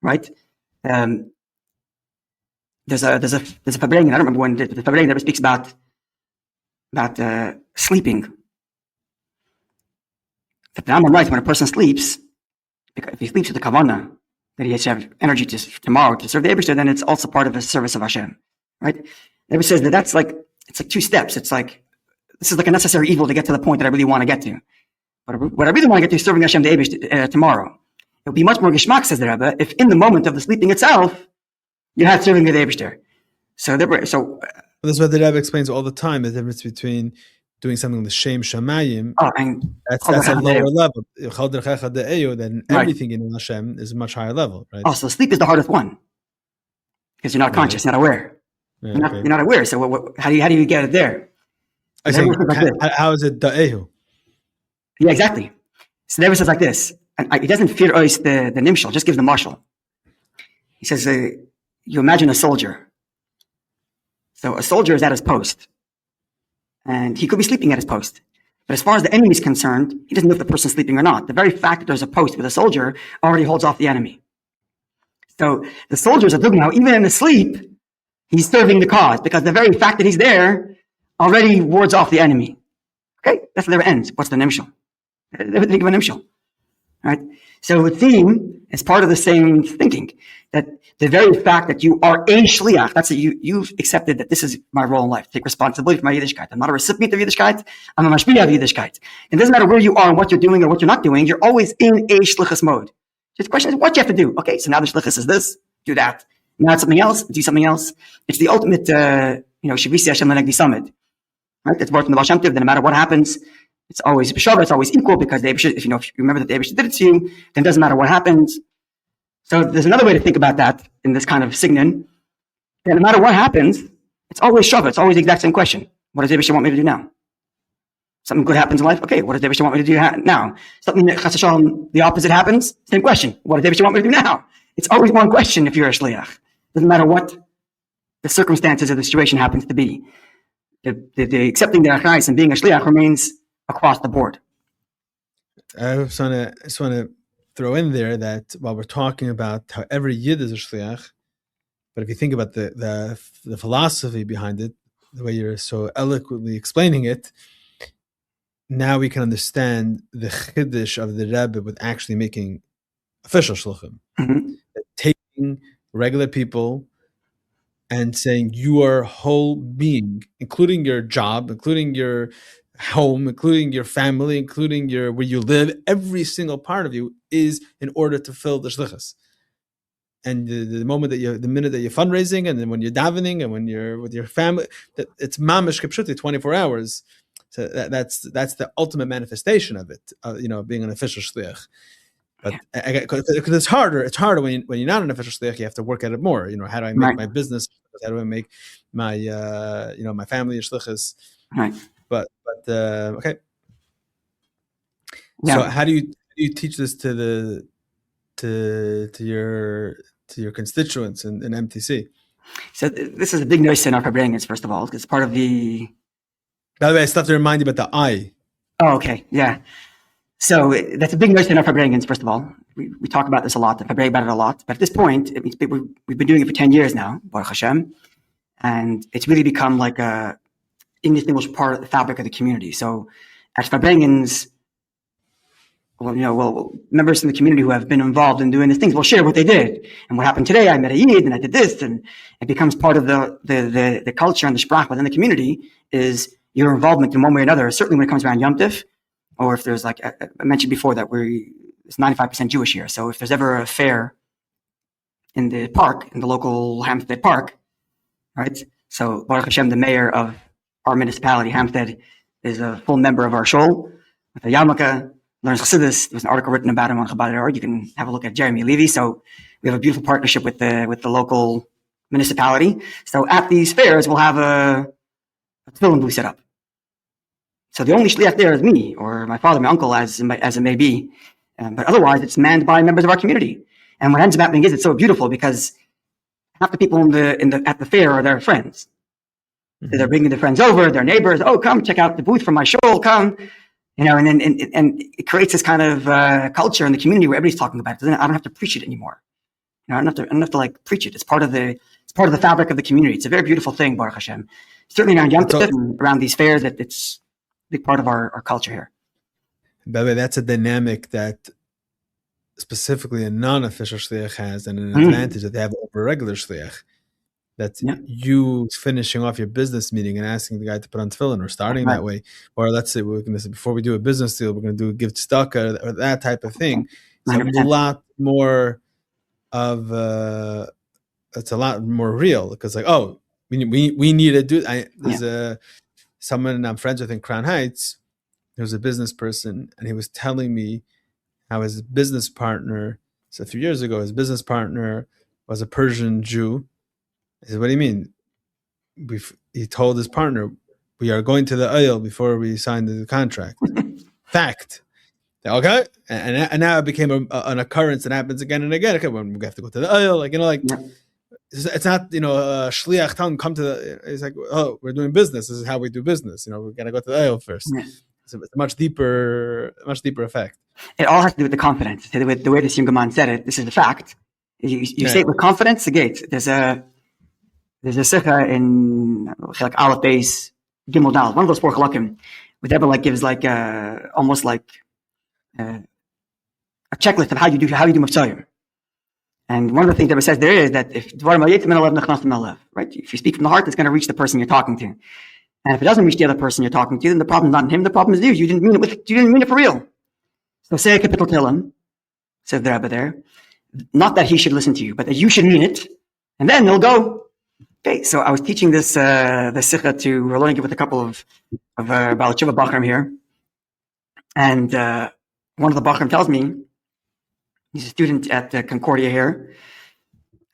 right? There's a Fabrengen, I don't remember when, the Fabrengen that speaks about sleeping. The Rambam writes, when a person sleeps, if he sleeps with the kavanah, that he has to have energy tomorrow to serve the Eibishter, then it's also part of the service of Hashem, right? The Rebbe says it's like 2 steps. It's like, this is like a necessary evil to get to the point that I really want to get to. But what I really want to get to is serving Hashem the Eibishter tomorrow. It would be much more geschmack, says the Rebbe, if in the moment of the sleeping itself, you have serving the Eibishter. So this is what the Rebbe explains all the time, the difference between doing something with Shem Shamayim. That's a lower level. Then everything in Hashem is a much higher level, right? So sleep is the hardest one. Because you're not conscious, not aware. You're not aware. So how do you get it there? How is it da'ehu? Yeah, exactly. So the Rebbe says like this. And he doesn't fear ois the nimshal, just gives the marshal. He says, you imagine a soldier. So a soldier is at his post. And he could be sleeping at his post. But as far as the enemy is concerned, he doesn't know if the person's sleeping or not. The very fact that there's a post with a soldier already holds off the enemy. So the soldier is a dugna, even in his sleep, he's serving the cause, because the very fact that he's there already wards off the enemy. Okay, that's where it ends. What's the nimshal? They would think of a nimshal. Right? So it would seem, as part of the same thinking, that the very fact that you are a Shliach, that's that you've accepted that this is my role in life. Take responsibility for my Yiddishkeit. I'm not a recipient of Yiddishkeit. I'm a mashpia of Yiddishkeit. It doesn't matter where you are and what you're doing or what you're not doing. You're always in a Shlichus mode. Just the question is what you have to do. Okay, so now the Shlichus is this, do that. Now it's something else, do something else. It's the ultimate, Shavisi Hashem Lenegdi Summit. Right? It's worth in the Baal Shem Tov that no matter what happens, it's always b'shava, it's always equal, because if you remember that the Rebbe did it to you, then it doesn't matter what happens. So there's another way to think about that in this kind of signon, that no matter what happens, it's always shava, it's always the exact same question. What does Rebbe want me to do now? Something good happens in life, okay, what does Rebbe want me to do now? Something that chas v'shalom, the opposite happens, same question. What does Rebbe want me to do now? It's always one question if you're a shliach. Doesn't matter what the circumstances of the situation happens to be. The accepting the achrais and being a shliach remains across the board. I just want to throw in there that while we're talking about how every Yid is a shliach, but if you think about the philosophy behind it, the way you're so eloquently explaining it, now we can understand the chiddush of the Rebbe with actually making official shluchim, taking regular people and saying your whole being, including your job, including your home, including your family, including where you live, every single part of you is in order to fill the shlichus. And the minute that you're fundraising, and then when you're davening, and when you're with your family, that it's mamish kipshuti 24 hours. So that's the ultimate manifestation of it, being an official shliach. But because it's harder when you're not an official shliach, you have to work at it more. How do I make my business? How do I make my my family a shlichus? Right. But okay. Yeah. So how do you teach this to your constituents in MTC? So this is a big noise in our Fabrengens, first of all. It's part of the. By the way, I still have to remind you about the I. Oh, okay, yeah. So that's a big noise in our Fabrengens, first of all. We talk about this a lot, Fabreg about it a lot. But at this point, we've been doing it for 10 years now, Baruch Hashem, and it's really become like a indistinguishable part of the fabric of the community. So at Fabrengens, members in the community who have been involved in doing these things will share what they did. And what happened today, I met a Yid and I did this, and it becomes part of the culture and the sprach within the community is your involvement in one way or another, certainly when it comes around Yom Tov, or if there's I mentioned before that it's 95% Jewish here. So if there's ever a fair in the park, in the local Hampstead Park, right? So Baruch Hashem, the mayor of our municipality, Hampstead, is a full member of our shul with a yarmulke, learns Chassidus. There's an article written about him on Chabad. You can have a look at Rabbi Levi. So we have a beautiful partnership with the local municipality. So at these fairs, we'll have a tefillin booth set up. So the only shliach there is me, or my father, my uncle, as it may be. But otherwise, it's manned by members of our community. And what ends up happening is it's so beautiful because half the people at the fair are their friends. Mm-hmm. So they're bringing their friends over, their neighbors. Oh, come check out the booth from my shul. Come, and it creates this kind of culture in the community where everybody's talking about it. I don't have to preach it anymore. I don't have to preach it. It's part of the fabric of the community. It's a very beautiful thing, Baruch Hashem. Certainly around Yom Tov and around these fairs, that it's big part of our culture here. By the way, that's a dynamic that specifically a non-official shliach has, and an advantage that they have over a regular shliach. That's you finishing off your business meeting and asking the guy to put on tefillin, or starting that way. Or let's say we're going to say, before we do a business deal, we're going to give tzedakah, or that type of thing. So it's a lot more of it's a lot more real, because we need to do. There's someone I'm friends with in Crown Heights. There was a business person, and he was telling me how his business partner, so a few years ago, his business partner was a Persian Jew. I said, what do you mean? He told his partner, we are going to the oil before we sign the contract. Fact. Okay. And now it became an occurrence that happens again and again. Okay, when we have to go to the oil, it's not, shliach telling come to the, it's like, oh, we're doing business. This is how we do business. We got to go to the oil first. Yeah. So it's a much deeper effect. It all has to do with the confidence. The way this young man said it, this is the fact. You say it with confidence, the gate. There's a sikha in Aleph Beis Gimel Dal, one of those four halakim, the Rebbe like gives like almost like a checklist of how you do Mivtzoyim. And one of the things that it says there is that if right, if you speak from the heart, it's going to reach the person you're talking to. And if it doesn't reach the other person you're talking to, then the problem's not in him. The problem is you. You didn't mean it for real. So say a capital Tehillim, says the Rebbe there. Not that he should listen to you, but that you should mean it, and then he'll go. Okay, so I was teaching this the sikha we're learning it with a couple of Baal Tshuva Bachrim here, and one of the Bachrim tells me he's a student at Concordia here,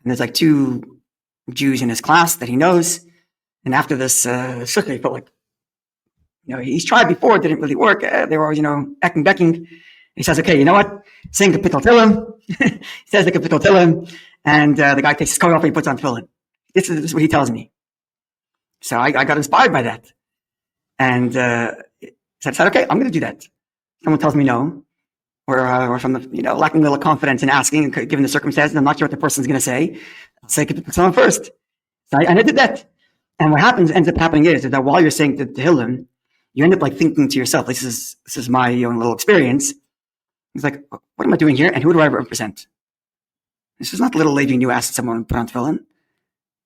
and there's like 2 Jews in his class that he knows, and after this sikha, he felt like, he's tried before, it didn't really work. They were always, acting becking. He says, okay, you know what? Sing the Kapitel Tehillim. He says the Kapitel Tehillim, and the guy takes his coat off and he puts on tefillin. This is what he tells me. So I got inspired by that. And so I said, okay, I'm going to do that. Someone tells me no, or from the, lacking a little confidence in asking, and given the circumstances, I'm not sure what the person's going to say. I'll say Kapitel Tehillim first. And I did that. And what ends up happening is that while you're saying the Tehillim, you end up like thinking to yourself, this is my own little experience. He's like, what am I doing here? And who do I represent? This is not the little lady you asked someone to put on tefillin.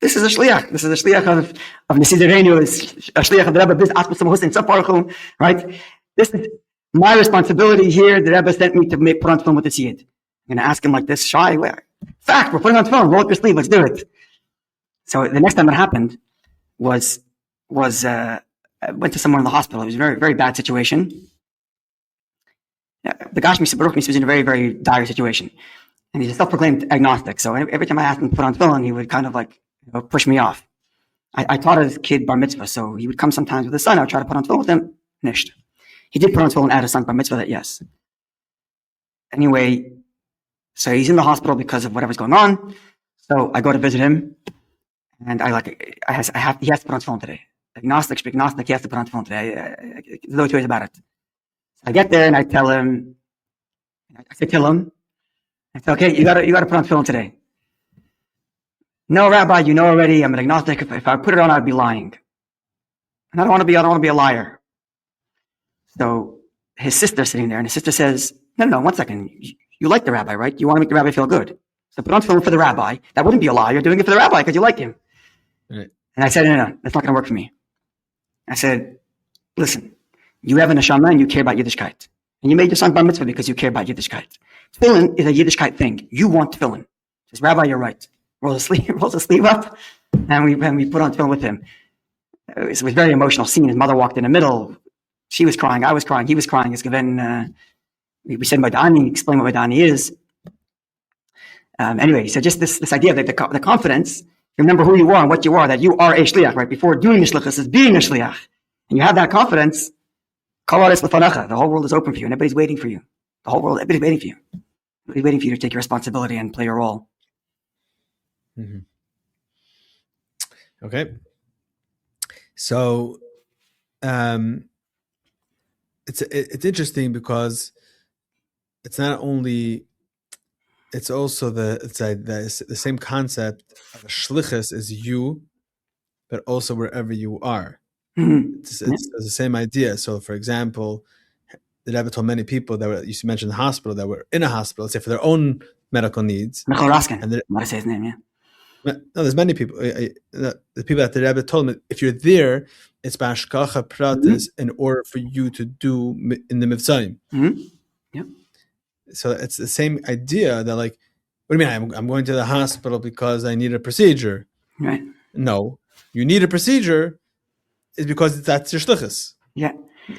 This is a Shliach. This is a Shliach of Nesiderenu, a Shliach of the Rebbe, right? This is my responsibility here. The Rebbe sent me to put on tefillin with the Yid. I'm going to ask him like this, Shai, fact, we're putting on tefillin, roll up your sleeve, let's do it. So the next time it happened was I went to someone in the hospital. It was a very, very bad situation. The Gashmi Baruch was in a very, very dire situation. And he's a self-proclaimed agnostic. So every time I asked him to put on tefillin, he would kind of like push me off. I taught his kid bar mitzvah, so he would come sometimes with his son. I would try to put on tefillin with him. Nisht. He did put on tefillin at his son bar mitzvah, that yes. Anyway, so he's in the hospital because of whatever's going on. So I go to visit him, and he has to put on tefillin today. Agnostic, he has to put on tefillin today. There's no two ways about it. I get there and I tell him, I say, okay, you gotta put on tefillin today. No, Rabbi, you know already, I'm an agnostic. If I put it on, I'd be lying. And I don't want to be a liar. So his sister's sitting there, and his sister says, no, 1 second. You like the rabbi, right? You want to make the rabbi feel good. So put on tefillin for the rabbi. That wouldn't be a lie. You're doing it for the rabbi because you like him. Right. And I said, no, that's not going to work for me. I said, listen, you have a neshama and you care about Yiddishkeit. And you made your son bar mitzvah because you care about Yiddishkeit. Tefillin is a Yiddishkeit thing. You want tefillin. Says, Rabbi, you're right. Rolls the sleeve up, and we put on tefillin with him. It was a very emotional scene. His mother walked in the middle. She was crying. I was crying. He was crying. We said Madani, explain what Madani is. Anyway, so just this idea that the confidence, remember who you are and what you are, that you are a Shliach, right? Before doing the Shliach, is being a Shliach. And you have that confidence, the whole world is open for you, and everybody's waiting for you. Everybody's waiting for you. Everybody's waiting for you to take your responsibility and play your role. Mm-hmm. Okay. So it's interesting because it's not only, it's also the same concept of a shlichus as you, but also wherever you are. Mm-hmm. It's the same idea. So, for example, the Rebbe told many people that you mentioned the hospital, that were in a hospital, let's say for their own medical needs. Michael Raskin. I want to say his name, yeah. No, there's many people. The people that the Rebbe told me, if you're there, it's b'hashgacha pratis in order for you to do in the Mivtzoyim. Mm-hmm. Yeah. So it's the same idea that, like, what do you mean? I'm going to the hospital because I need a procedure. Right. No, you need a procedure is because that's your shlichus. Yeah.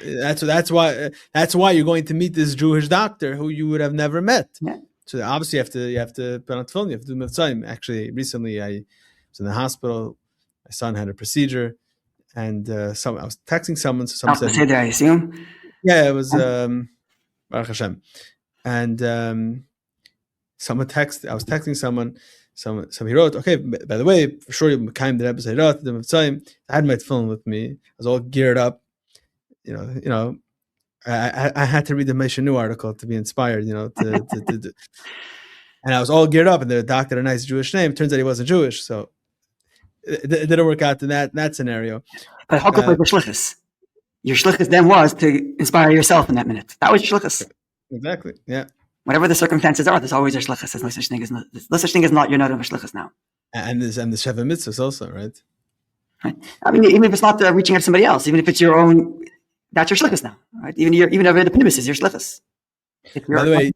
That's why you're going to meet this Jewish doctor who you would have never met. Yeah. So obviously you have to put on tefillin, you have to do Mivtzoyim. Actually, recently I was in the hospital. My son had a procedure, and I was texting someone. So someone said, I assume. Yeah, it was Baruch Hashem, and someone texted. I was texting someone. Somebody wrote, okay, by the way, for sure you came to the episode. The Mivtzoyim. I had my tefillin with me. I was all geared up. You know. I had to read the Meshanu article to be inspired, and I was all geared up, and the doctor had a nice Jewish name. Turns out he wasn't Jewish, so it didn't work out in that scenario. But how could the shlichus? your shlichus then was to inspire yourself in that minute. That was your shlichus. Exactly. Yeah. Whatever the circumstances are, there's always a shlichus. There's no such thing as not you're not of a shlichus now. And the Sheva Mitzvahs also, right? Right. I mean, even if it's not reaching out to somebody else, even if it's your own, that's your shlichus now, right? Even if the pnimis is your shlichus. By the way,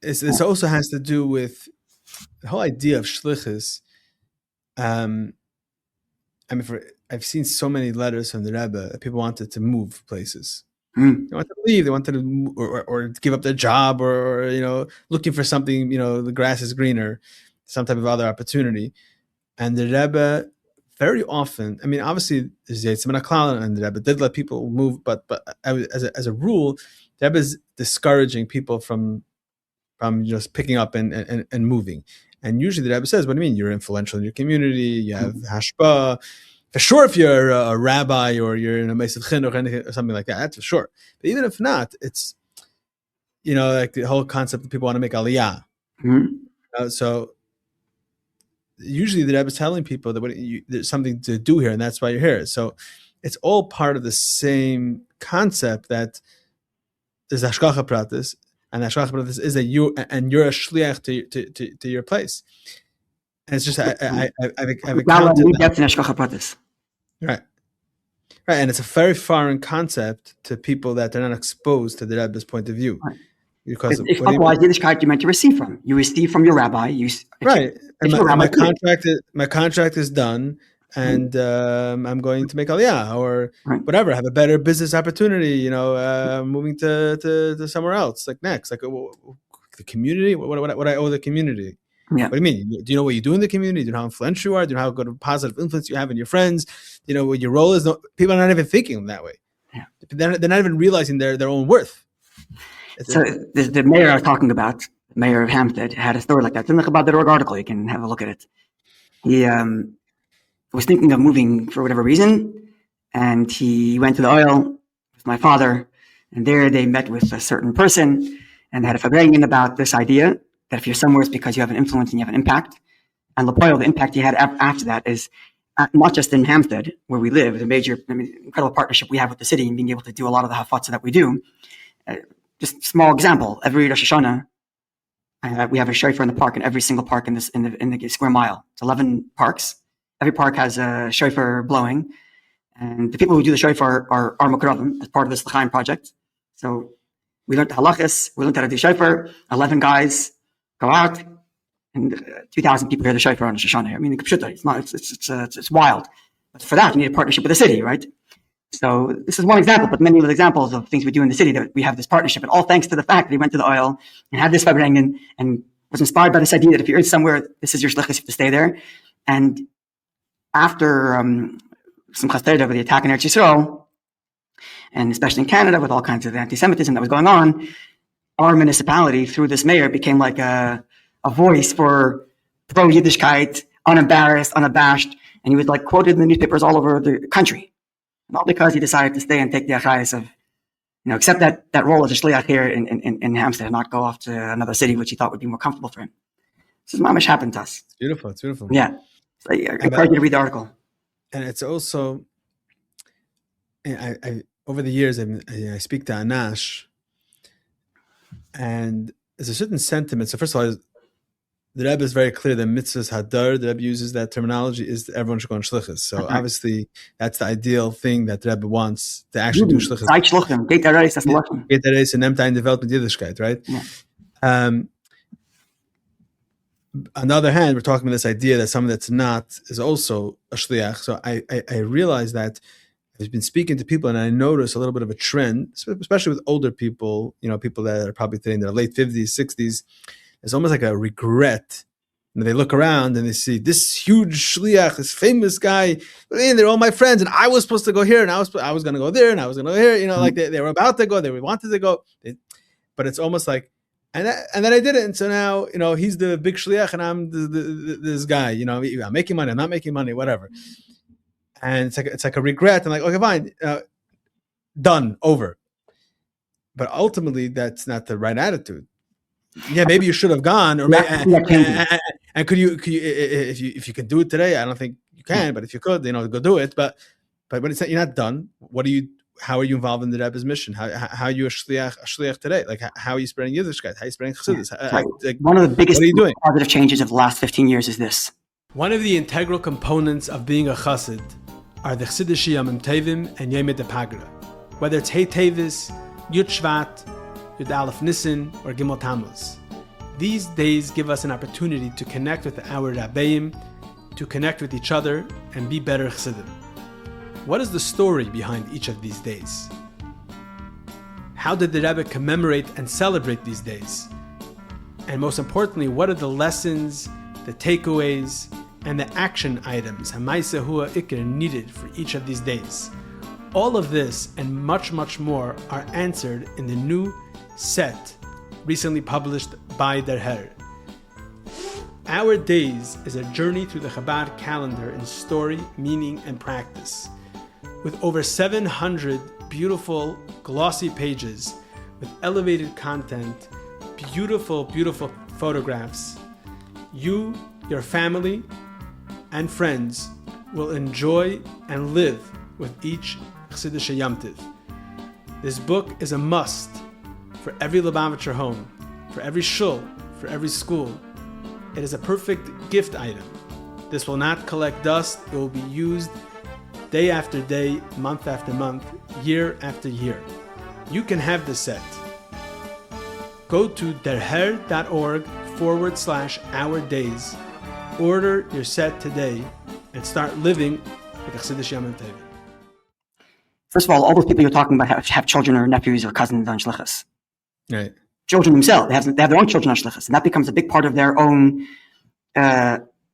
this also has to do with the whole idea of shlichus. I've seen so many letters from the Rebbe that people wanted to move places. They wanted to leave. They wanted to, or give up their job, or looking for something. The grass is greener, some type of other opportunity. And the Rebbe, very often, I mean, obviously, there's Yitzhak Klal, and the Rebbe did let people move, but as a rule, the Rebbe is discouraging people from just picking up and moving. And usually the Rebbe says, what do you mean? You're influential in your community, you have hashpah. For sure, if you're a rabbi or you're in a Meisad Chinuch or something like that, that's for sure. But even if not, it's, like the whole concept that people want to make aliyah. So usually the Rebbe is telling people that there's something to do here, and that's why you're here. So it's all part of the same concept that there's hashgacha pratis, and hashgacha pratis is that you're a shliach to your place. And it's just I've encountered that. Right, and it's a very foreign concept to people that are not exposed to the Rebbe's point of view. Right. Because otherwise, Yiddishkeit you're meant to receive from. You receive from your rabbi. Right, and my contract is done, and I'm going to make aliyah or whatever. Have a better business opportunity. Moving to somewhere else, like next, like the community. What I owe the community. Yeah. What do you mean? Do you know what you do in the community? Do you know how influential you are? Do you know how good of a positive influence you have in your friends? Do you know what your role is? People are not even thinking that way. Yeah. They're not even realizing their own worth. So the mayor I was talking about, Mayor of Hampstead, had a story like that. It's in the Chabad article. You can have a look at it. He was thinking of moving for whatever reason, and he went to the oil with my father, and there they met with a certain person and had a fabrengen about this idea that if you're somewhere, it's because you have an influence and you have an impact. And the impact he had after that is not just in Hampstead, where we live, the incredible partnership we have with the city and being able to do a lot of the hafatzah that we do. Just small example, every Rosh Hashanah, we have a shofar in the park, in every single park in the square mile. It's 11 parks. Every park has a shofar blowing. And the people who do the shofar are Mukravim as part of this L'chaim project. So we learned the halachas, we learned how to do shofar, 11 guys go out, and 2,000 people hear the shofar on Rosh Hashanah. I mean, it's wild. But for that, you need a partnership with the city, right? So this is one example, but many other examples of things we do in the city that we have this partnership, and all thanks to the fact that he went to the oil and had this fabrengen and was inspired by this idea that if you're in somewhere, this is your shlichus, you have to stay there. And after some chastada with the attack in Eretz Yisrael, and especially in Canada with all kinds of anti-Semitism that was going on, our municipality, through this mayor, became like a voice for pro-Yiddishkeit, unembarrassed, unabashed, and he was like quoted in the newspapers all over the country. Not because he decided to stay and take the achayis of, accept that role as a shliach here in Hampstead and not go off to another city, which he thought would be more comfortable for him. This is mamish happened to us. It's beautiful. Yeah. So I encourage you to read the article. And it's also, I over the years, I speak to Anash, and there's a certain sentiment. So first of all, the Rebbe is very clear that mitzvahs hadar, the Rebbe uses that terminology, is that everyone should go on shlichus. So obviously, that's the ideal thing that the Rebbe wants, to actually do shlichus. Get that race and emtine development Yiddishkeit, right? Yeah. On the other hand, we're talking about this idea that someone that's not is also a shliach. So I realize that I've been speaking to people, and I notice a little bit of a trend, especially with older people, people that are probably in their late 50s, 60s. It's almost like a regret. They look around and they see this huge shliach, this famous guy, and they're all my friends, and I was supposed to go here, and I was going to go there, and I was going to go here. Like they were about to go, they wanted to go, but it's almost like, and then I did it, and so now he's the big shliach, and I'm this guy. I'm making money, I'm not making money, whatever. And it's like a regret. I'm like, okay, fine, done, over. But ultimately, that's not the right attitude. Yeah, maybe you should have gone, or and could you if you can do it today? I don't think you can, but if you could, go do it. But when it's you're not done, what do you? how are you involved in the Rebbe's mission? How are you a shliach today? Like, how are you spreading Yiddishkeit? How are you spreading Chassidus? Right. One of the biggest what are you doing? positive changes of the last 15 years is this. One of the integral components of being a chassid are the Chassidish Yomim Tovim and Yom Pagra. Whether it's Hey Tevis, Yud Shvat, Yud Aleph Nisan, or Gimel Tammuz. These days give us an opportunity to connect with our Rabbeim, to connect with each other, and be better Chassidim. What is the story behind each of these days? How did the Rebbe commemorate and celebrate these days? And most importantly, what are the lessons, the takeaways, and the action items Hamaisa Hua Ikr needed for each of these days? All of this and much, much more are answered in the new set recently published by Der Herr. Our Days is a journey through the Chabad calendar in story, meaning, and practice. With over 700 beautiful, glossy pages with elevated content, beautiful, beautiful photographs, you, your family, and friends will enjoy and live with each Chassidish Yom Tov. This book is a must for every Lubavitcher home, for every shul, for every school. It is a perfect gift item. This will not collect dust. It will be used day after day, month after month, year after year. You can have this set. Go to derher.org/Our Days. Order your set today and start living with the Chassidish Yom Tov. First of all those people you're talking about have children or nephews or cousins on shlichus. Right. Children themselves, they have their own children on shlichus, and that becomes a big part of their own,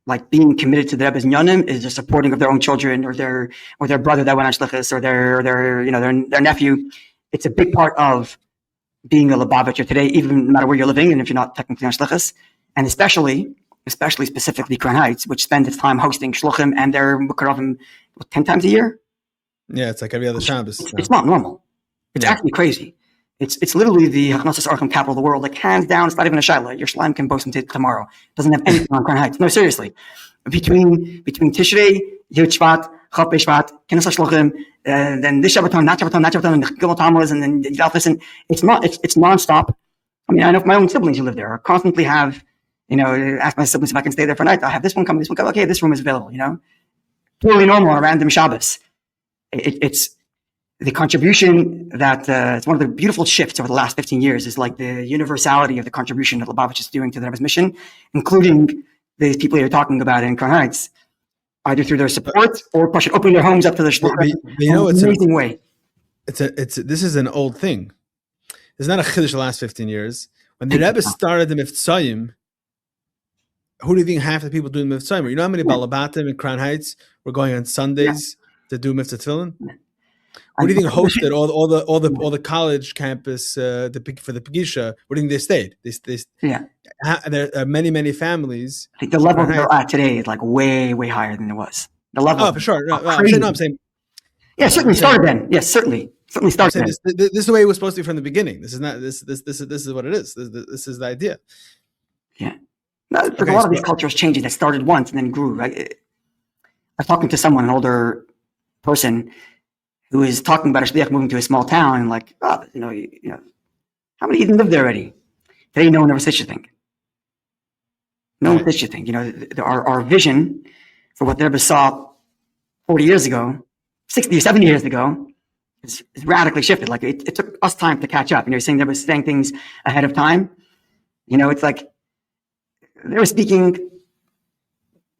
like being committed to the Rebbe's Nyanim is the supporting of their own children or their brother that went on shlichus or their nephew. It's a big part of being a Lubavitcher today, even no matter where you're living, and if you're not technically on shlichus, and especially specifically Crown Heights, which spends its time hosting shluchim and their mukaravim 10 times a year. Yeah, it's like every other Shabbos. It's not normal. It's actually crazy. It's literally the Hachnosas Archim capital of the world. Like, hands down, it's not even a shaila. Your shlime can boast until tomorrow. Doesn't have anything on Crown Heights. No, seriously. Between Tishrei, Yud Shvat, Chaf Shvat, Kenes HaShluchim, then this Shabbaton, that Shabbaton, and the Gimel Tammuz, and then Yud Aleph Nisan. It's nonstop. I mean, I know my own siblings who live there constantly have, ask my siblings if I can stay there for a night. I'll have this one come, this one come. Okay, this room is available, Totally normal on a random Shabbos. It's the contribution that it's one of the beautiful shifts over the last 15 years is like the universality of the contribution that Lubavitch is doing to the Rebbe's mission, including these people you're talking about in Crown Heights, either through their support or opening their homes up to the Shliach in an amazing way. This is an old thing. It's not a chiddush the last 15 years. When the Rebbe started the Mivtzoyim, who do you think half the people doing Mivtzoyim? You know how many Balabatim in Crown Heights were going on Sundays to do Mitzvah Tefillin? What do you think hosted all the college campus for the Pegisha? What do you think they stayed? There are many families. I think the level they're at today is like way higher than it was. The level. Oh, for sure. I'm saying. Yeah, certainly started then. Yes, certainly started then. This is the way it was supposed to be from the beginning. This is not. This is what it is. This is the idea. Yeah. No, there's a lot of these cultures changes that started once and then grew. Right? I was talking to someone, an older person, who is talking about a shliach moving to a small town and like, how many even live there already? Today, no one ever says you think. No one says you think. Our vision for what the Rebbe saw 40 years ago, 60 or 70 years ago, is radically shifted. Like it took us time to catch up. You're saying they were saying things ahead of time. It's like they were speaking.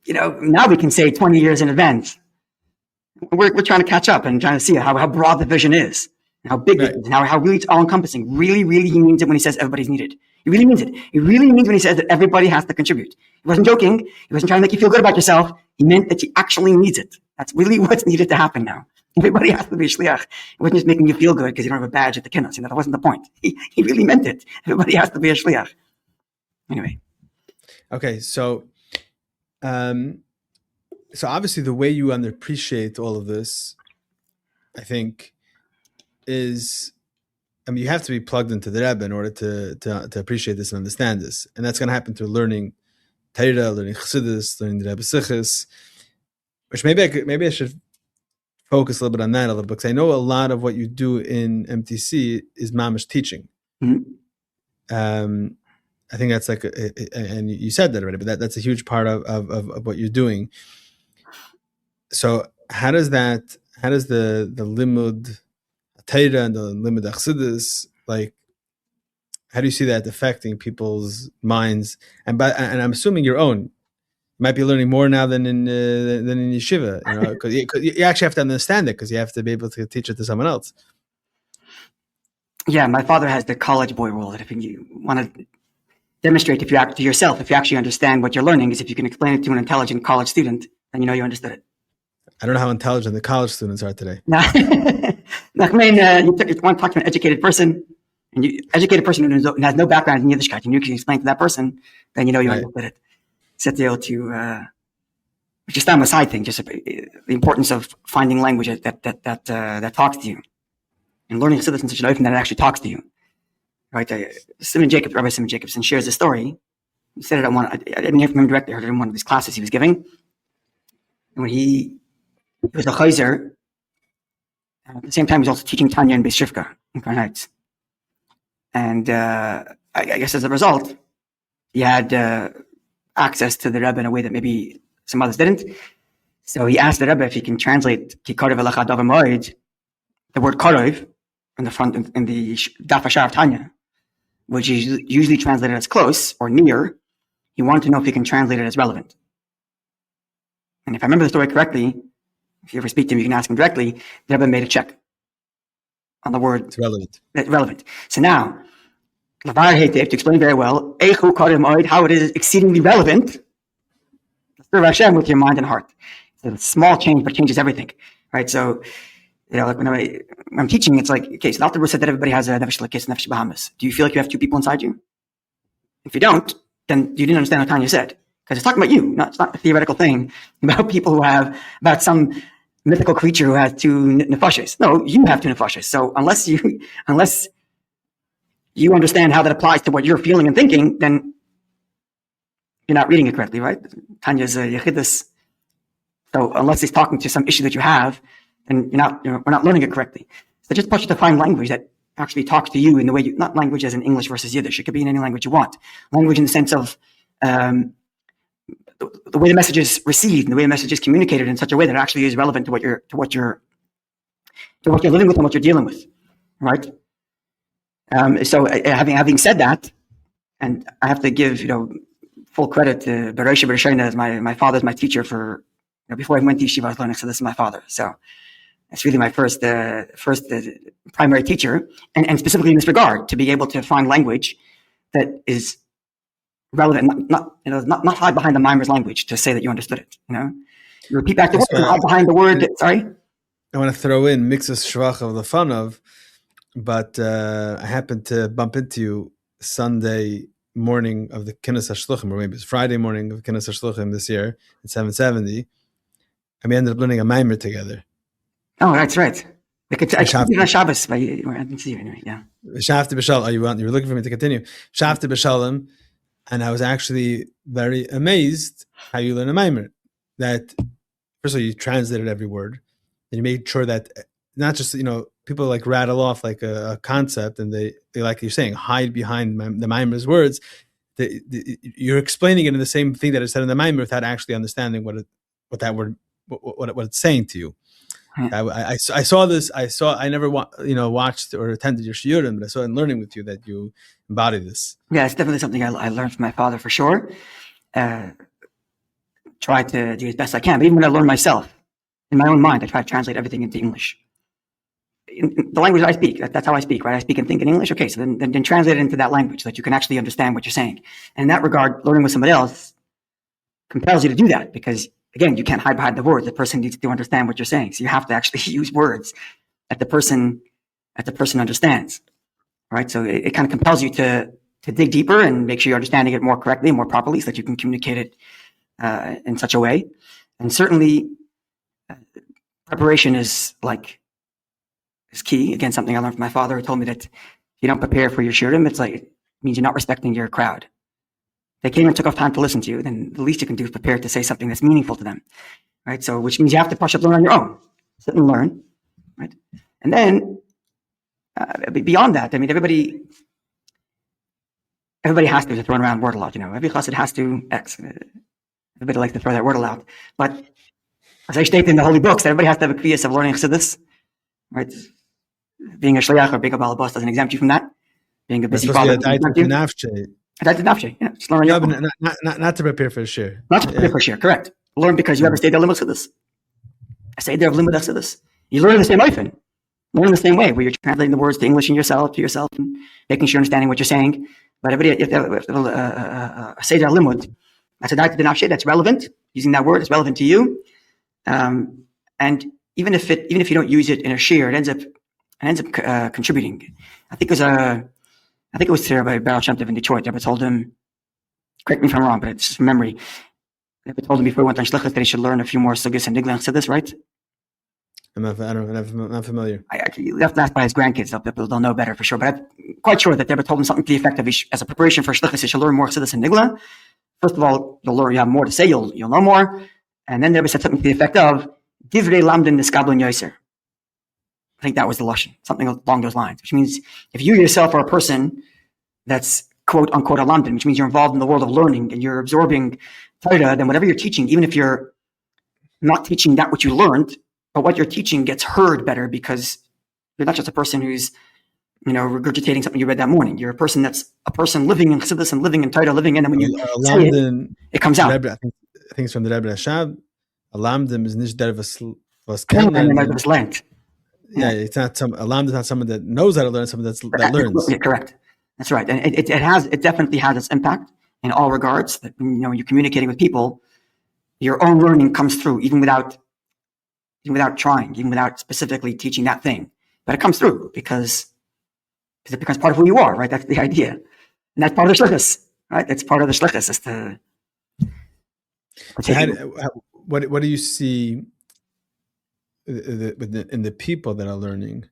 Now we can say 20 years in advance. We're trying to catch up and trying to see how broad the vision is, and how big it is, and how really it's all encompassing. Really, he means it when he says everybody's needed. He really means it. He really means when he says that everybody has to contribute. He wasn't joking. He wasn't trying to make you feel good about yourself. He meant that he actually needs it. That's really what's needed to happen now. Everybody has to be a shliach. It wasn't just making you feel good because you don't have a badge at the kinnos. That wasn't the point. He really meant it. Everybody has to be a shliach. Anyway. Okay, so obviously the way you underappreciate all of this, I think, is, you have to be plugged into the Rebbe in order to appreciate this and understand this. And that's going to happen through learning Torah, learning Chassidus, learning the Rebbe Sichos, which maybe I should focus a little bit on that a little bit, because I know a lot of what you do in MTC is mamish teaching. I think that's like, and you said that already, but that's a huge part of what you're doing. So how does the limud Torah and the limud Chassidus, like, how do you see that affecting people's minds? And I'm assuming your own. You might be learning more now than in yeshiva, because you actually have to understand it, because you have to be able to teach it to someone else. Yeah, my father has the college boy rule that if you want to demonstrate to yourself, if you actually understand what you're learning, is if you can explain it to an intelligent college student, then you know you understood it. I don't know how intelligent the college students are today. No. I mean, you want to talk to an educated person, and educated person who has no background in Yiddishkeit, and you can explain to that person, then you know you understood it. Set the to, which is not a side thing, just the importance of finding language that talks to you, and learning Chassidus in such an open that it actually talks to you. Right? Rabbi Simon Jacobson shares a story. He said it I didn't hear from him directly. I heard it in one of these classes he was giving. And when he was a chayzer, at the same time, he was also teaching Tanya in Beis Shivka in Crown Heights. And I guess as a result, he had access to the Rebbe in a way that maybe some others didn't. So he asked the Rebbe if he can translate Kikarev Elecha Davar Moed, the word Karev, in the front in the Daf Hashar of Tanya, which is usually translated as close or near. He wanted to know if he can translate it as relevant. And if I remember the story correctly, if you ever speak to him, you can ask him directly. The Rebbe made a check on the word. It's relevant. Relevant. So now, Lavar Heitev, to explain very well, Eichu Karev Moed, how it is exceedingly relevant. Serve Hashem with your mind and heart. It's a small change, but it changes everything. Right? So, like when I'm teaching, it's like, okay, so the Alter said that everybody has a nefesh lekis, nefesh bahamas. Do you feel like you have two people inside you? If you don't, then you didn't understand what Tanya said. Because it's talking about you. It's not a theoretical thing about people who have, about some mythical creature who has two nefashis. No, you have two nefashis. So unless you understand how that applies to what you're feeling and thinking, then you're not reading it correctly, right? Tanya's yechidus. So unless he's talking to some issue that you have, then we're not learning it correctly. So just push it to find language that actually talks to you in the way not language as in English versus Yiddish. It could be in any language you want. Language in the sense of the way the message is received and the way the message is communicated in such a way that it actually is relevant to what you're living with and what you're dealing with, right? So having said that, and I have to give full credit to Bereisha Bereshena as my father's my teacher for before I went to yeshiva I was learning. So this is my father. So it's really my first primary teacher, and specifically in this regard, to be able to find language that is relevant, not hide behind the mimer's language to say that you understood it. You repeat back the word, hide behind the word. Sorry. I want to throw in mixes shvach of the fun of, but I happened to bump into you Sunday morning of the Kinnis HaShluchim, or maybe it's Friday morning of Kinnis HaShluchim this year in 770, and we ended up learning a mimer together. Oh, that's right. I did on Shabbos, but I didn't see you anyway. Yeah. Shafti B'Shalom. You were looking for me to continue. Shafti B'Shalom, and I was actually very amazed how you learn a mimer. That first of all, you translated every word, and you made sure that not just people like rattle off like a concept, and they like you're saying hide behind the mimer's words. You're explaining it in the same thing that it said in the mimer without actually understanding what that word what it's saying to you. I saw this. I never watched or attended your shiurim, but I saw in learning with you that you embody this. Yeah, it's definitely something I learned from my father for sure. Try to do as best I can, but even when I learn myself, in my own mind, I try to translate everything into English. In the language I speak, that's how I speak, right? I speak and think in English. Okay, so then translate it into that language so that you can actually understand what you're saying. And in that regard, learning with somebody else compels you to do that because, again, you can't hide behind the words. The person needs to understand what you're saying. So you have to actually use words that the person understands, right? So it kind of compels you to dig deeper and make sure you're understanding it more correctly and more properly so that you can communicate it in such a way. And certainly preparation is key. Again, something I learned from my father, who told me that if you don't prepare for your shiurim, it means you're not respecting your crowd. They came and took off time to listen to you, then the least you can do is prepare to say something that's meaningful to them, right? So, which means you have to push up learn on your own. sit and learn, right? And then beyond that, I mean, everybody has to throw around word a lot, every chassid has to X. Everybody likes to throw that word out. But as I state in the holy books, everybody has to have a kviyas of learning chassidus, right? Being a shliach or being a balabas doesn't exempt you from that. Being a busy father doesn't exempt you. That's nafshe. Yeah, just learn. No, but not to prepare for the shir. Not to prepare for shir, correct. Learn because you have a seder limud chassidus. A seder of limud chassidus. You learn the same way. Learn the same way, where you're translating the words to English and to yourself, and making sure you're understanding what you're saying. But everybody, if a seder limud, that's a daita d'nafshe, that's relevant. Using that word is relevant to you. And even if you don't use it in a shir, it ends up contributing. I think it was to Rabbi Baruch Shem Tov in Detroit. Rebbe told him, correct me if I'm wrong, but it's from memory. Rebbe told him before he went on Shliach that he should learn a few more sugis and nigla chassidus, right? I'm not familiar. You have to ask by his grandkids. They'll know better for sure. But I'm quite sure that Rebbe told him something to the effect of, as a preparation for Shlichus, he should learn more chassidus and nigla. First of all, you have more to say, you'll know more. And then Rebbe said something to the effect of, divrei lamdin niskablin yoser. I think that was the lashon, something along those lines, which means if you yourself are a person that's quote unquote a lamdin, which means you're involved in the world of learning and you're absorbing Torah, then whatever you're teaching, even if you're not teaching that which you learned, but what you're teaching gets heard better because you're not just a person who's, regurgitating something you read that morning. You're a person that's a person living in chassidus and living in Torah, living in, and when you say it comes out. Rebbe, I think it's from the Rebbe Rashab. A lamdim is nicht der was learned. Yeah, it's not a lamdim is not someone that knows how to learn, someone that learns. Yeah, correct. That's right, and it definitely has its impact in all regards. That when you're communicating with people, your own learning comes through, even without trying, even without specifically teaching that thing. But it comes through because it becomes part of who you are, right? That's the idea. And that's part of the shlichus, right? That's part of the shlichus. Is to what do you see in the people that are learning,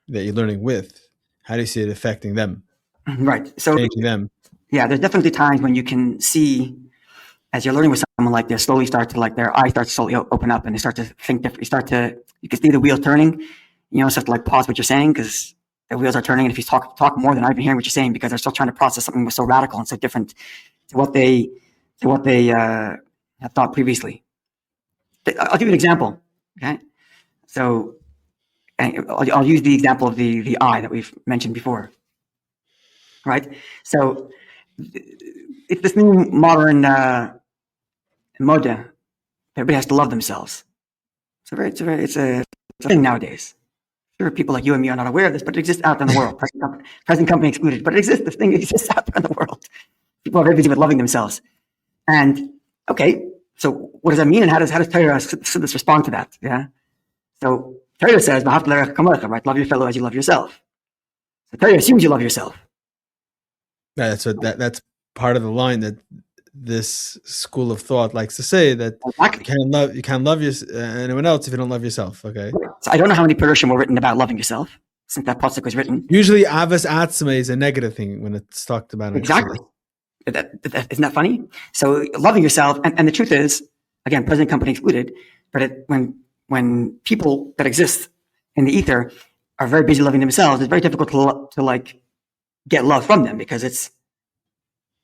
that you're learning with? How do you see it affecting them? Right. So changing them. Yeah, there's definitely times when you can see, as you're learning with someone, like they slowly start to, like their eyes start to slowly open up and they start to think different. You can see the wheels turning. You have to pause what you're saying because the wheels are turning. And if you talk more, they're not even hearing what you're saying because they're still trying to process something so radical and so different to what they have thought previously. I'll give you an example. Okay, so I'll use the example of the eye that we've mentioned before. Right. So it's this new modern moda. Everybody has to love themselves. It's a thing nowadays. Sure, people like you and me are not aware of this, but it exists out in the world. Present company excluded, but it exists. This thing exists out there in the world. People are very busy with loving themselves. And okay, so what does that mean? And how does Torah respond to that? Yeah. So Torah says, right? Love your fellow as you love yourself. So Torah assumes you love yourself. Yeah, that's part of the line that this school of thought likes to say, that exactly. you can't love anyone else if you don't love yourself. Okay. So I don't know how many Perushim were written about loving yourself since that pasuk was written. Usually, avas atzma is a negative thing when it's talked about. Exactly. Isn't that funny? So loving yourself, and the truth is, again, present company excluded, but when people that exist in the ether are very busy loving themselves, it's very difficult to get love from them because